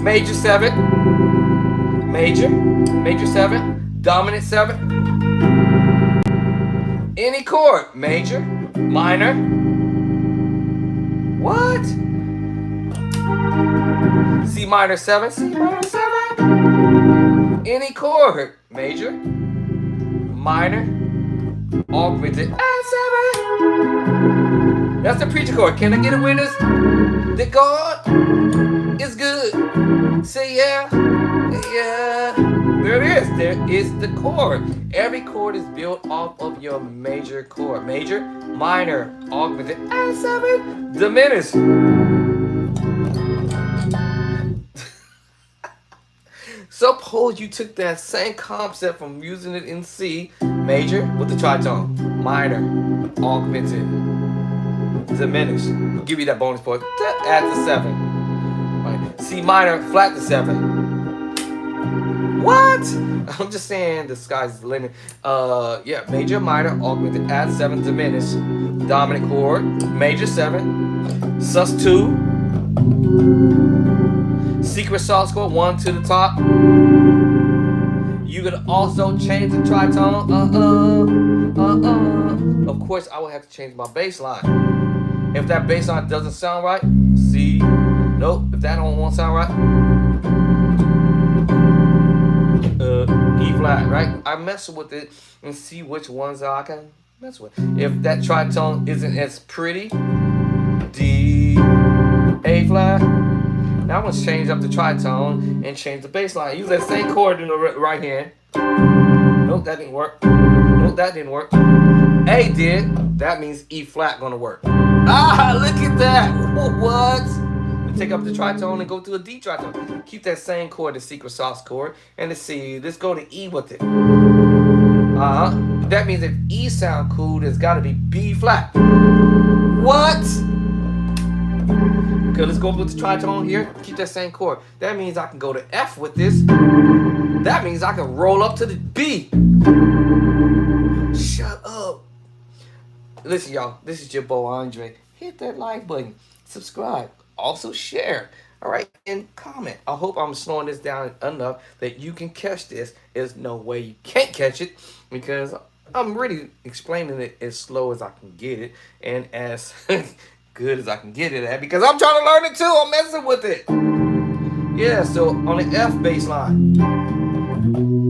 major 7, major, major 7, dominant 7, any chord, major, minor, what? C minor 7, C minor 7, any chord, major, minor, augmented, and 7. That's the preacher chord. Can I get a witness? That God is good. Say yeah, yeah. There it is. There is the chord. Every chord is built off of your major chord. Major, minor, augmented, and seven, diminished. Suppose you took that same concept from using it in C major with the tritone, minor, augmented, diminished. We'll give you that bonus point. Add the seven. Right. C minor, flat to seven. What? I'm just saying the sky's the limit. Yeah, major, minor, augmented, add seven, diminished, dominant chord, major seven, sus2, secret sauce chord, 1 to the top. You could also change the tritone. Of course, I will have to change my bass line. If that bass line doesn't sound right, C. Nope. If that don't won't sound right, E flat, right? I mess with it and see which ones I can mess with. If that tritone isn't as pretty, D, A flat. Now I'm gonna change up the tritone and change the bass line. Use that same chord in the right hand. Nope, that didn't work. Nope, that didn't work. A did. That means E flat gonna work. Ah, look at that. What? Take up the tritone and go to a D tritone. Keep that same chord, the secret sauce chord, and the C. Let's go to E with it. That means if E sound cool, there's got to be B flat. What? Okay, let's go with the tritone here. Keep that same chord. That means I can go to F with this. That means I can roll up to the B. Shut up. Listen, y'all. This is your boy Andre. Hit that like button. Subscribe. Also share, all right, and comment. I hope I'm slowing this down enough that you can catch this. There's no way you can't catch it because I'm really explaining it as slow as I can get it and as good as I can get it at because I'm trying to learn it too. I'm messing with it. Yeah, so on the F bass line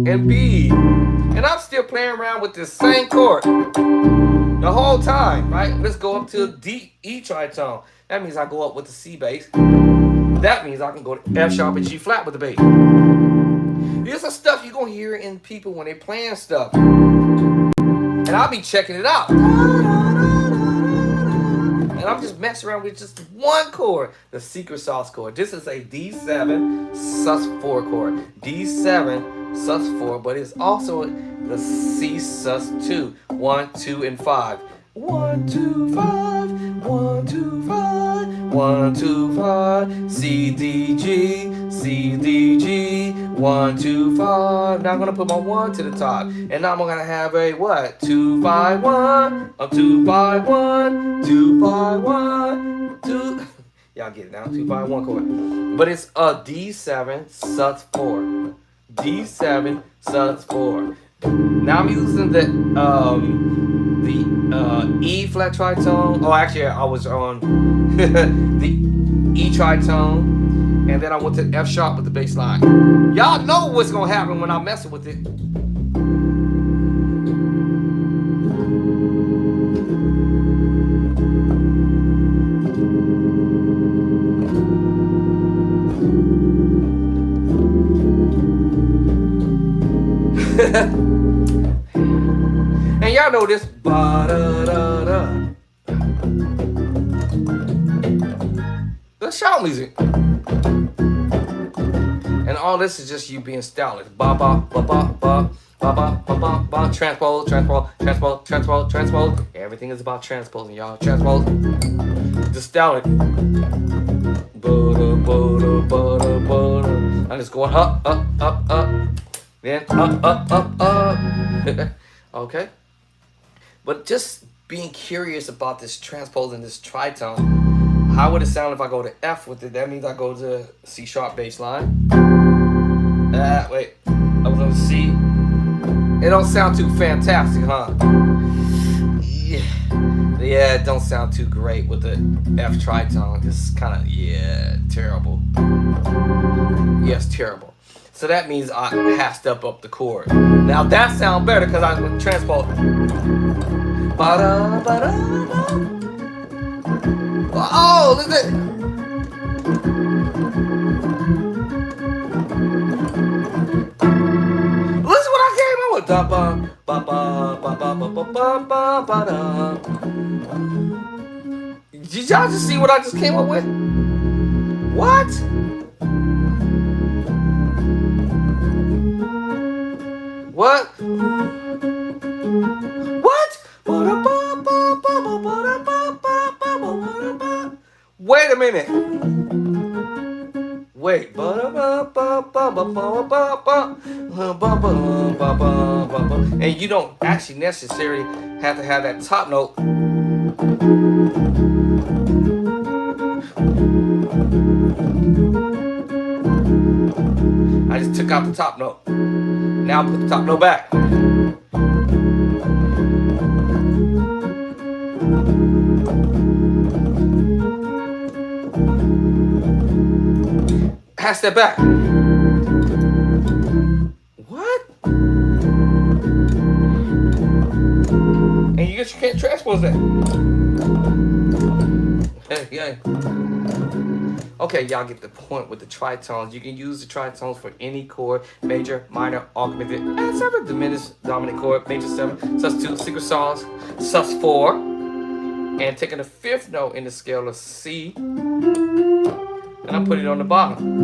and B, and I'm still playing around with this same chord the whole time, right? Let's go up to D, E tritone. That means I go up with the C bass. That means I can go to F sharp and G flat with the bass. Here's some stuff you're going to hear in people when they playing stuff. And I'll be checking it out. And I'm just messing around with just one chord, the secret sauce chord. This is a D7 sus4 chord. D7 sus4, but it's also the C sus2. 1, 2, and 5. 1, 2, 5, 1, 2, 5, 1, 2, 5, C, D, G, C, D, G, 1, 2, 5. Now I'm gonna put my 1 to the top, and now I'm gonna have a what? 2, 5, 1, 2, 5, 1, 2, 5, 1, 2. Y'all get it now? 2, 5, 1 chord, but it's a D7 sus4. D7 sus4. Now I'm using the E flat tritone. Oh, actually, I was on the E tritone, and then I went to F sharp with the bass line. Y'all know what's gonna happen when I'm messing with it. And y'all know this. Ba-da-da-da. The shout music. And all this is just you being stylish. Ba-ba-ba-ba-ba. Ba-ba-ba-ba-ba. Transpose, transpose, transpose, transpose, transpose. Everything is about transposing, y'all. Transpose. Just stylish. Ba-da-ba-da-ba-da-ba-da. I'm just going up, up, up, up. Then up, up, up, up. Okay. But just being curious about this transpose and this tritone. How would it sound if I go to F with it? That means I go to C sharp bass line. Wait. I was on C. It don't sound too fantastic, huh? Yeah, it don't sound too great with the F tritone. It's kind of, terrible. Yes, terrible. So that means I have to step up the chord. Now that sounds better because I went transpose. Ba-da, ba-da, ba. Oh, look at it. da ba ba ba ba ba ba ba ba ba ba da. Did y'all just see what I just came up with? What? What? What? Wait a minute. Wait. And you don't actually necessarily have to have that top note. I just took out the top note. Now put the top note back. Half step back. What? And you just can't transpose that. Yeah. Okay, y'all get the point with the tritones. You can use the tritones for any chord: major, minor, augmented, and seven, diminished, dominant chord, major 7, sus2, secret sauce, sus4, and taking the 5th note in the scale of C, and I put it on the bottom.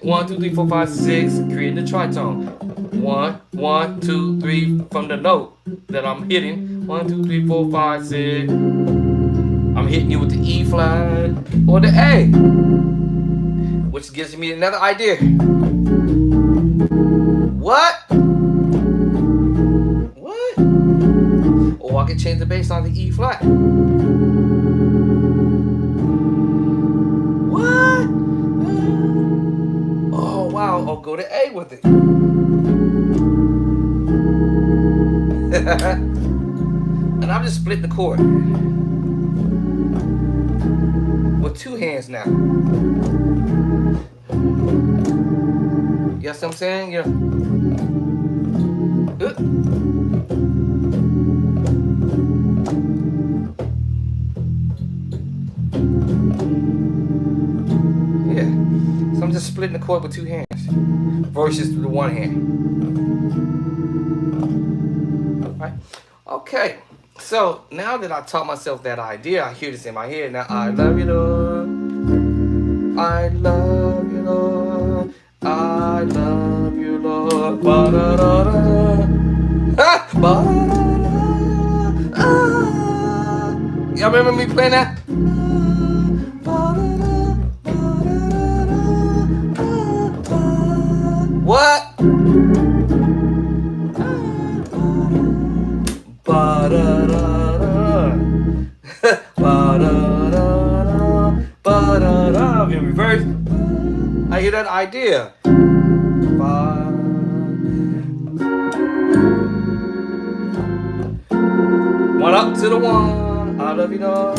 1, 2, 3, 4, 5, 6, creating the tritone. 1, 1, 2, 3 from the note that I'm hitting. 1, 2, 3, 4, 5, 6. I'm hitting you with the E flat or the A, which gives me another idea. What? What? Or I can change the bass on the E flat. What? Oh wow! I'll go to A with it. And I'm just splitting the chord. With 2 hands now. You see what I'm saying? Yeah. Yeah. So I'm just splitting the chord with 2 hands versus the 1 hand. All right. Okay. So now that I taught myself that idea, I hear this in my head. Now I love you, Lord. I love you, Lord. I love you, Lord. Ba-da-da-da. Ah, ba-da-da-da. Ah. Y'all remember me playing that? What? Ba-da-da-da. Ba-da-da-da. Ba-da-da. In reverse. I hear that idea. One up to the 1. I love you, Lord.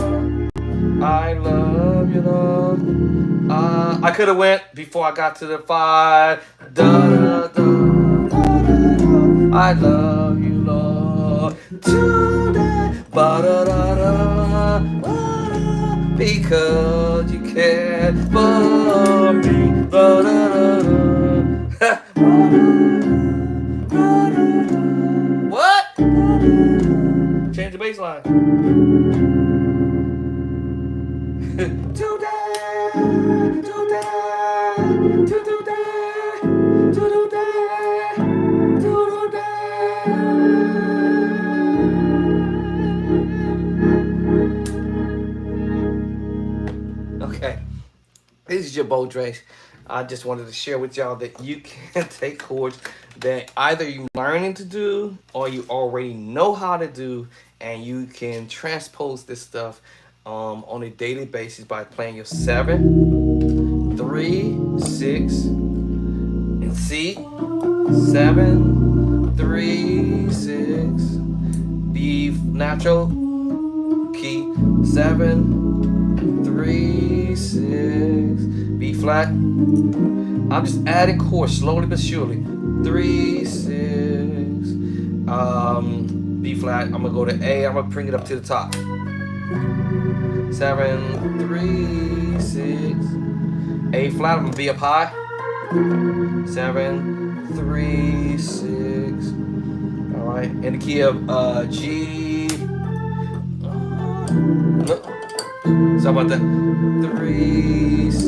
I love you, Lord. I could have went before I got to the 5. Da, da, da, I love you, Lord. Today, ba da da da, because you care for me. Ba da da da. What? Change the bass line. Okay, this is your Bo Dre. I just wanted to share with y'all that you can take chords that either you're learning to do or you already know how to do, and you can transpose this stuff on a daily basis by playing your 7, 3, 6, and C, 7, 3, 6, B natural key, 7, 3, 6, B flat. I'm just adding chords slowly but surely. 3, 6, B flat. I'm gonna go to A. I'm gonna bring it up to the top. 7, 3, 6, A flat. I'm gonna be up high. 7, 3, 3, 6. All right, in the key of G. Look, so about that. 3, 6.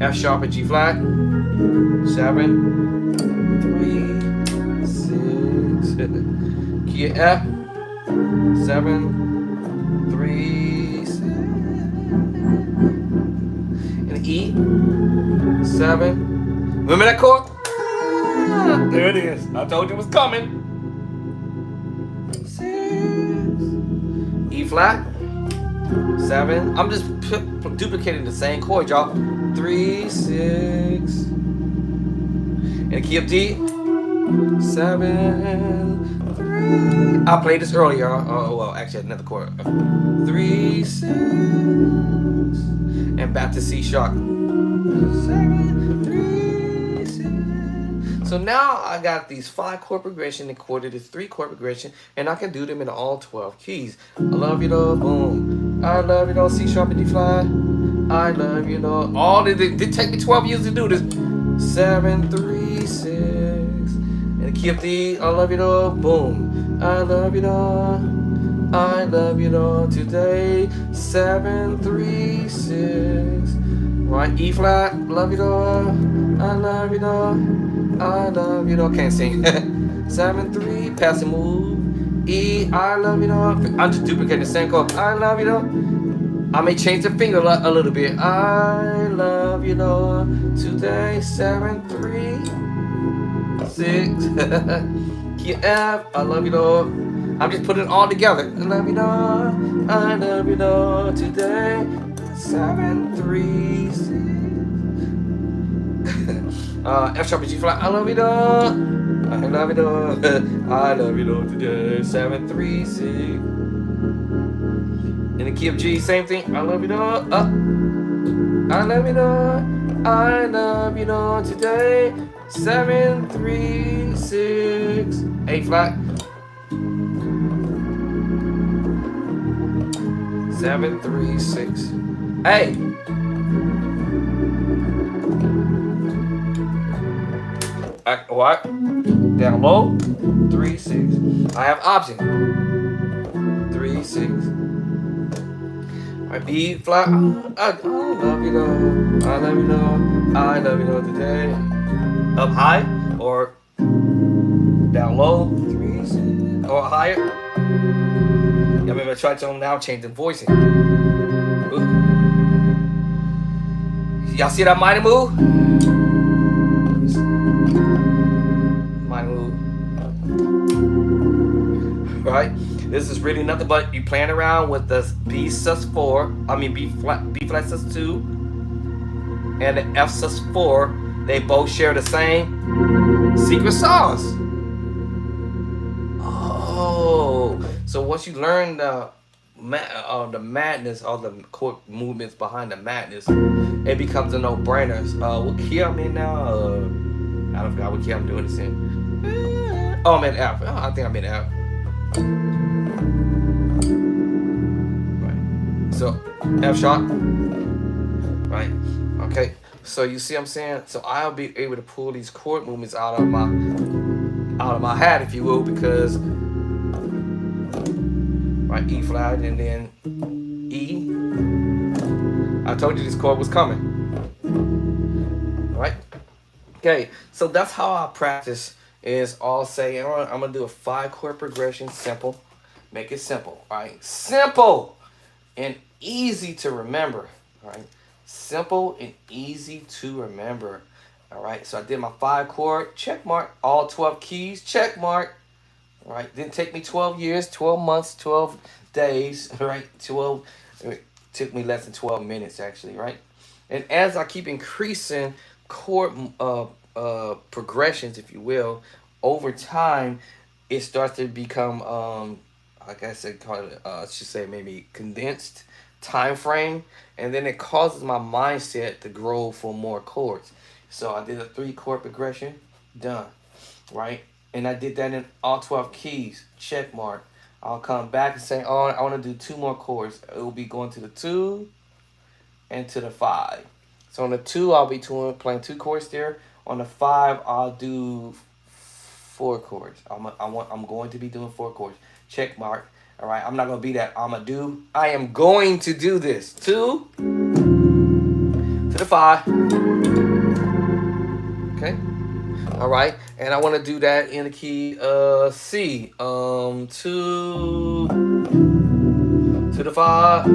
F sharp and G flat. 7, 3, 6. Key of F. 7, 3, 6. And E. 7. Remember that chord? There it is. I told you it was coming. 6. E flat. 7. I'm just duplicating the same chord, y'all. 3, 6. And the key of D. 7, 3. I played this earlier. Oh well, actually another chord. 3, 6. And back to C sharp. 7, 3, 6. So now I got these 5 chord progression and quarter to 3 chord progression, and I can do them in all 12 keys. I love you though, boom. I love you though, C sharp and D flat. I love you though. All it did take me 12 years to do this. 7, 3, 6. And the key of D. I love you though, boom. I love you though. I love you though today. 7, 3, 6. Right, E flat, love you though. I love you though. I love you though. Can't sing. 7, 3, pass and move. E, I love you though. I'm just duplicating the same chord. I love you though. I may change the finger a little bit. I love you though today. 7, 3, 6. Key F, I love you though. I'm just putting it all together. I love you though. I love you though today. 7, 3, 6. F sharp and G flat. I love you though. I love you though. I love you though today. 7, 3, 6. In the key of G, same thing. I love you though. I love you though. I love you though today. 7, 3, 6. A flat. 7, 3, 6. A. What? Down low. 3, 6. I have option. 3, 6. Alright, B flat. I love you though. I love you though. I love you though today. Up high or down low. 3, 6. Or higher. Yeah, maybe I try to now change the voicing. Ooh. Y'all see that mighty move? Mighty move. Right? This is really nothing but you playing around with the B sus4. I mean B flat sus2 and the F sus4. They both share the same secret sauce. Oh, so once you learn the madness, all the chord movements behind the madness, it becomes a no-brainer. What key I'm in now? I don't forgot what key I'm doing this in. Oh, I'm in F. Oh, I think I'm in F. Right. So F sharp. Right. Okay. So you see what I'm saying? So I'll be able to pull these chord movements out of my hat, if you will, because right, E flat and then E. I told you this chord was coming. Right? Okay, so that's how I practice is I'll say I'm gonna do a 5 chord progression, simple. Make it simple, right? Simple and easy to remember. Alright. Simple and easy to remember. Alright, so I did my 5 chord, check mark, all 12 keys, check mark. Alright, didn't take me 12 years, 12 months, 12 days, right? 12, it took me less than 12 minutes actually, right? And as I keep increasing chord progressions, if you will, over time, it starts to become, like I said, call it, I should say maybe condensed time frame, and then it causes my mindset to grow for more chords. So I did a 3 chord progression, done, right? And I did that in all 12 keys, check mark. I'll come back and say, oh, I want to do 2 more chords. It will be going to the 2 and to the 5. So on the 2, I'll be playing 2 chords there. On the 5, I'll do 4 chords. I'm going to be doing 4 chords. Check mark. All right. I'm not gonna be that. I am going to do this. 2 to the 5. Okay. All right. And I want to do that in the key C. 2 to the 5.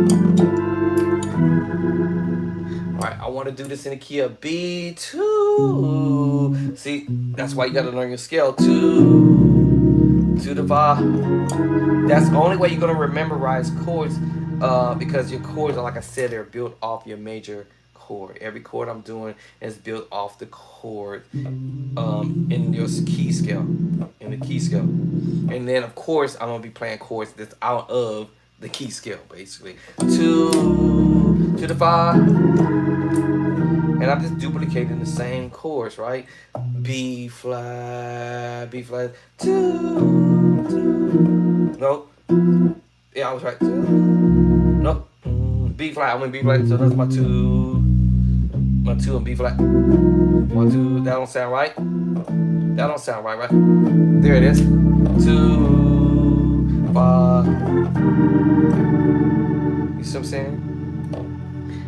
All right, I want to do this in the key of B2. See, that's why you got to learn your scale. 2 to the 5. That's the only way you're going to memorize chords because your chords are, like I said, they're built off your major chord. Every chord I'm doing is built off the chord in your key scale, in the key scale. And then, of course, I'm going to be playing chords that's out of the key scale, basically. 2 to the 5. And I'm just duplicating the same chords, right? B flat, 2, 2. No. Yeah, I was right. 2. No. B flat. I went B flat. So that's my 2. My 2 and B flat. 1, 2. That don't sound right. That don't sound right, right? There it is. 2, 5. You see what I'm saying?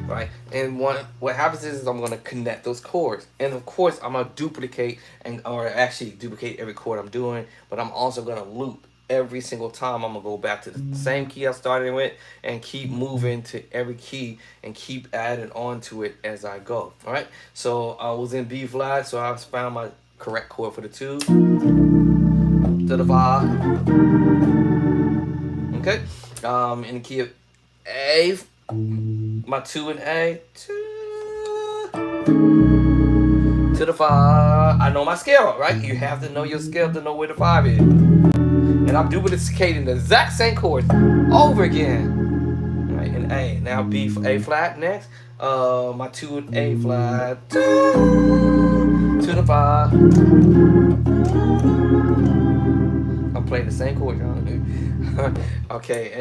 Right, and what happens is I'm gonna connect those chords, and of course I'm gonna duplicate or actually duplicate every chord I'm doing, but I'm also gonna loop every single time. I'm gonna go back to the same key I started with and keep moving to every key and keep adding on to it as I go. All right, so I was in B flat, so I found my correct chord for the 2 to the 5. Okay, in the key of A. My 2 and A, 2 to the 5. I know my scale, right? You have to know your scale to know where the 5 is. And I'm duplicating the exact same chords over again. Right, in A. Now B for A flat next. My 2 and A flat, 2 to the 5. I'm playing the same chord, y'all. Okay,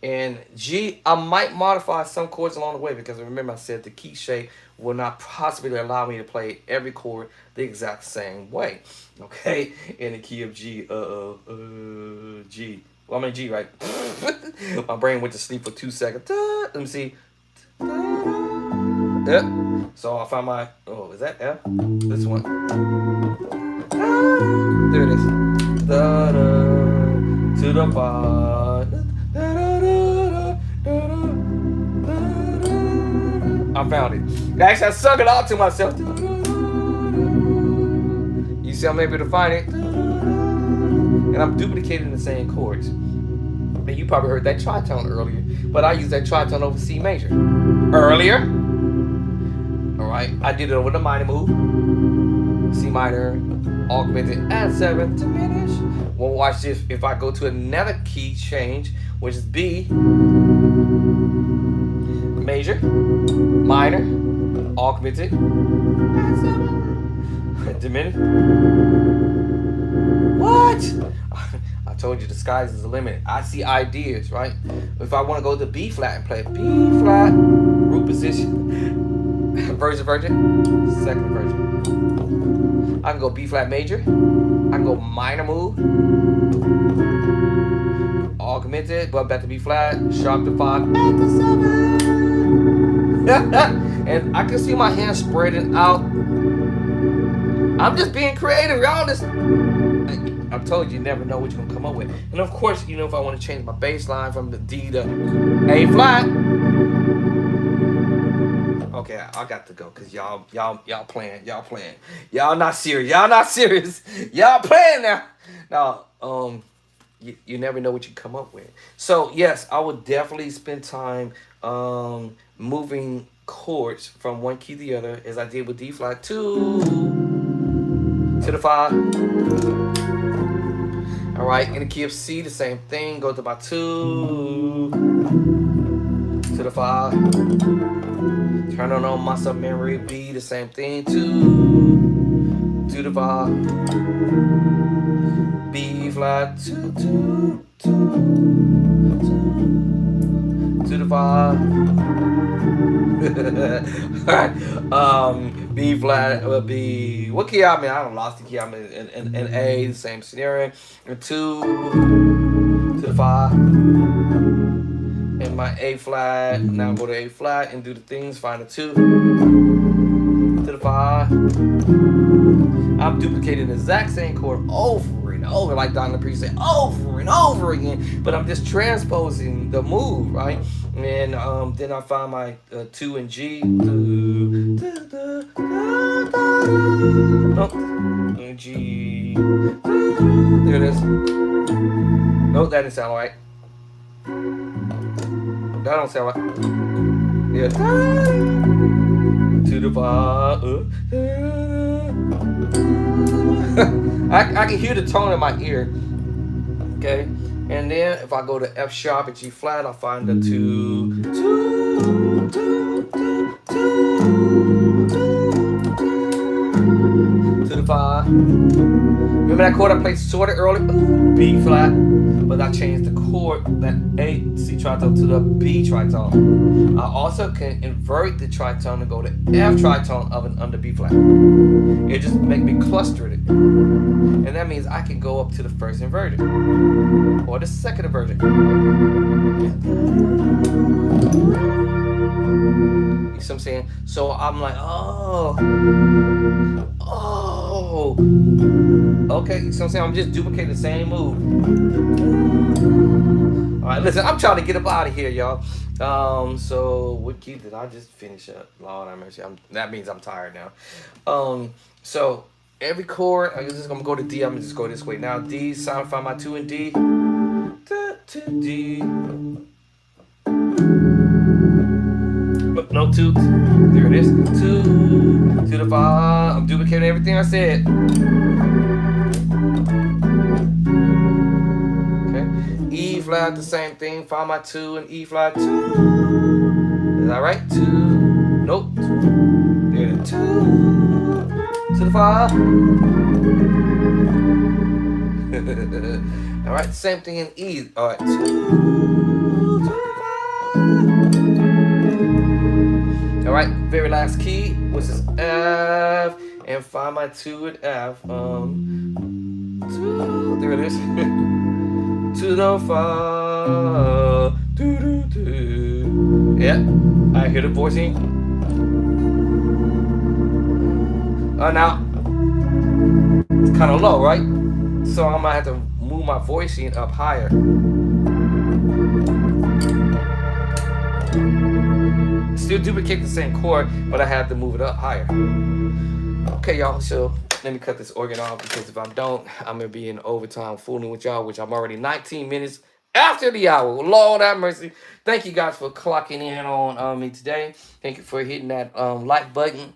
and G, I might modify some chords along the way because remember I said the key shape will not possibly allow me to play every chord the exact same way. Okay, in the key of G, G. Well, I'm in G, right? My brain went to sleep for 2 seconds. Let me see. Yep. So I found my, is that F? This one. There it is. Da, da, to the 5. I found it. Actually, I sung it out to myself. You see, I'm able to find it. And I'm duplicating the same chords. And you probably heard that tritone earlier, but I used that tritone over C major earlier. All right, I did it over the minor move. C minor, augmented, and 7 diminish. Well, watch this. If I go to another key change, which is B, major, minor, augmented, and 7, diminished. What? I told you the skies is the limit. I see ideas, right? If I want to go to B flat and play B flat, root position, virgin, second virgin. I can go B flat major. I can go minor move, augmented, but back to B flat, sharp to 5, back to 7. And I can see my hands spreading out. I'm just being creative, y'all. I've told you, you never know what you're gonna come up with. And of course, you know, if I want to change my bass line from the D to A flat. Okay, I got to go because y'all playing. Y'all not serious. Y'all playing now. Now, you never know what you come up with. So yes, I would definitely spend time moving chords from one key to the other, as I did with D flat 2 to the 5. All right, in the key of C, the same thing. Go to my 2 to the 5. Turn on my submemory B, the same thing. 2 to the 5. B flat 2 to the 5. Alright. B flat will be what key I'm in? I don't lost the key I'm in A, the same scenario. And 2 to the 5. And my A flat. Now go to A flat and do the things, find a 2 to the 5. I'm duplicating the exact same chord over and over, like Donna Priest said, over and over again. But I'm just transposing the move, right? And then I find my 2 and G. Oh, G. There it is. Nope, that didn't sound right. That don't sound right. Yeah. To the bar. I can hear the tone in my ear. Okay. And then if I go to F sharp and G flat, I'll find the 2, 2, 2, 2, 2, to the 5. Remember that chord I played sort of early? B flat. But I changed the chord, that A C tritone to the B tritone. I also can invert the tritone and go to F tritone of an under B flat. It just make me cluster it. And that means I can go up to the first inverted or the second inverted. You see what I'm saying? So I'm like, oh. Okay, you see what I'm saying? I'm just duplicating the same move. Alright, listen, I'm trying to get up out of here, y'all. So what key did I just finish up? Lord have mercy. That means I'm tired now. So every chord, I'm just gonna go to D. I'm gonna just go this way. Now D, find my 2 and D. To D. No, 2. There it is. 2 to the 5. I'm duplicating everything I said. Okay. E flat, the same thing. Find my 2 and E flat 2. Is that right? 2. Nope. 2. There it is. 2 to the 5. All right. Same thing in E. All right. 2 to the 5. All right. Very last key, which is F, and find my 2 and F. 2. There it is. To the 5. Do do do. Yeah. I hear the voicing. Now it's kind of low, right? So I'm gonna have to move my voicing up higher. Still duplicate the same chord, but I have to move it up higher. Okay, y'all. So let me cut this organ off because if I don't, I'm gonna be in overtime fooling with y'all, which I'm already 19 minutes after the hour. Lord have mercy. Thank you guys for clocking in on me today. Thank you for hitting that like button.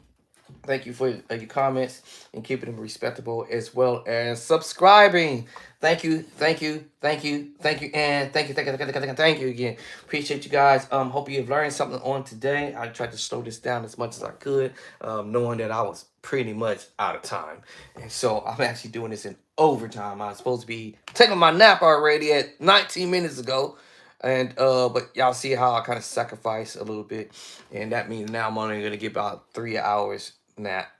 Thank you for your comments and keeping them respectable, as well as subscribing. Thank you, thank you, thank you, thank you, and thank you again. Appreciate you guys. Hope you've learned something on today. I tried to slow this down as much as I could, knowing that I was pretty much out of time, and so I'm actually doing this in overtime. I was supposed to be taking my nap already at 19 minutes ago. And but y'all see how I kind of sacrifice a little bit, and that means now I'm only gonna get about 3 hours nap.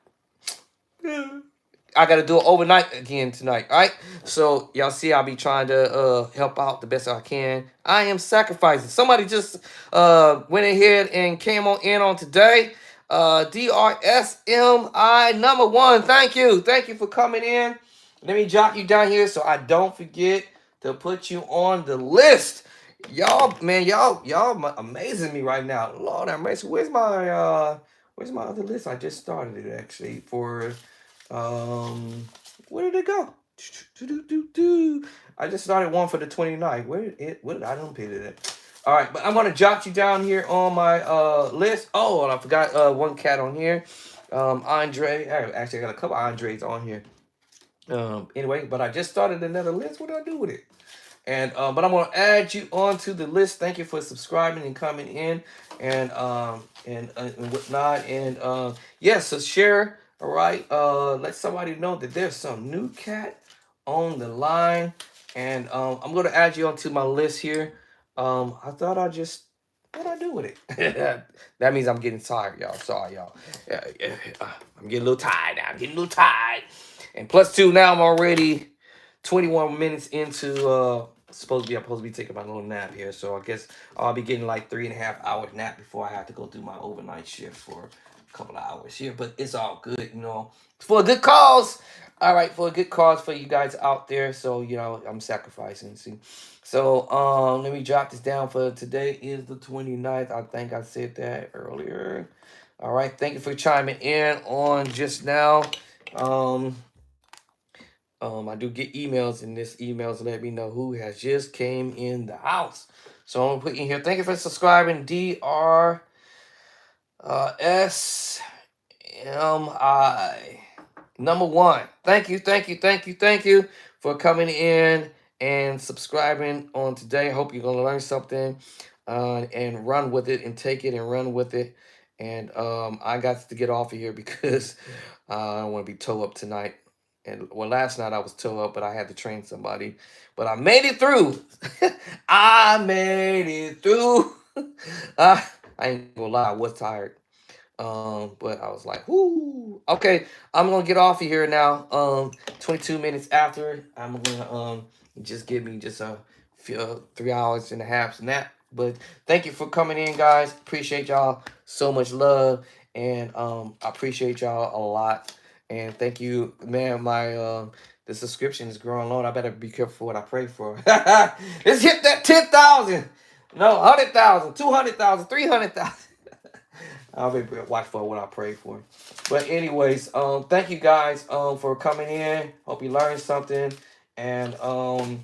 I gotta do it overnight again tonight. All right, so y'all see I'll be trying to help out the best I can. I am sacrificing. Somebody just went ahead and came on today. DRSMI #1. Thank you for coming in. Let me jot you down here so I don't forget to put you on the list. Y'all, man, y'all amazing me right now. Lord have mercy. Where's my other list? I just started it actually for where did it go? I just started one for the 29th. Where did I unpin it at? All right, but I'm gonna jot you down here on my list. Oh, and I forgot one cat on here. Andre. Actually, I got a couple Andres on here. Anyway, but I just started another list. What do I do with it? And but I'm gonna add you onto the list. Thank you for subscribing and coming in, and whatnot. And yes, so share. All right. Let somebody know that there's some new cat on the line, and I'm gonna add you onto my list here. I thought I just What do I do with it? That means I'm getting tired, y'all. Sorry, y'all. I'm getting a little tired now. I'm getting a little tired. And plus two, now I'm already 21 minutes into I'm supposed to be taking my little nap here. So I guess I'll be getting like 3.5 hour nap before I have to go do my overnight shift for a couple of hours here. But it's all good, for a good cause. All right, for a good cause for you guys out there. So, I'm sacrificing. See. So let me drop this down for today is the 29th. I think I said that earlier. All right, thank you for chiming in on just now. I do get emails, and this emails let me know who has just came in the house. So I'm gonna put in here. Thank you for subscribing, DRSMI. Number one. Thank you for coming in and subscribing on today. Hope you're gonna learn something and run with it and take it and run with it. And I got to get off of here because I don't want to be toe up tonight. And well, last night I was toe up, but I had to train somebody. But I made it through. I made it through. I ain't gonna lie, I was tired. But I was like, whoo. Okay, I'm gonna get off of here now. 22 minutes after, I'm gonna just give me just a few 3 hours and a half nap. But thank you for coming in, guys. Appreciate y'all so much love, and I appreciate y'all a lot. And thank you, man. My the subscription is growing low. I better be careful for what I pray for. Let's hit that 10,000. No, 100,000, 200,000, 300,000. I'll be watch for what I pray for. But anyways, thank you guys for coming in. Hope you learned something. And I'll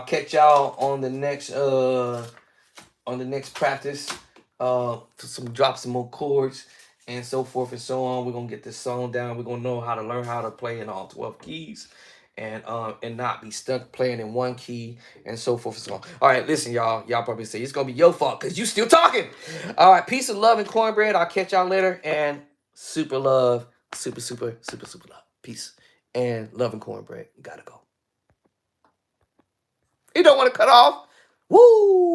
catch y'all on the next practice. For drop some more chords and so forth and so on. We're gonna get this song down. We're gonna know how to learn how to play in all 12 keys. And not be stuck playing in one key and so forth and so on. All right, listen, y'all. Y'all probably say it's gonna be your fault because you still talking. All right, peace and love and cornbread. I'll catch y'all later. And super love, super love. Peace and love and cornbread. Gotta go. You don't want to cut off. Woo!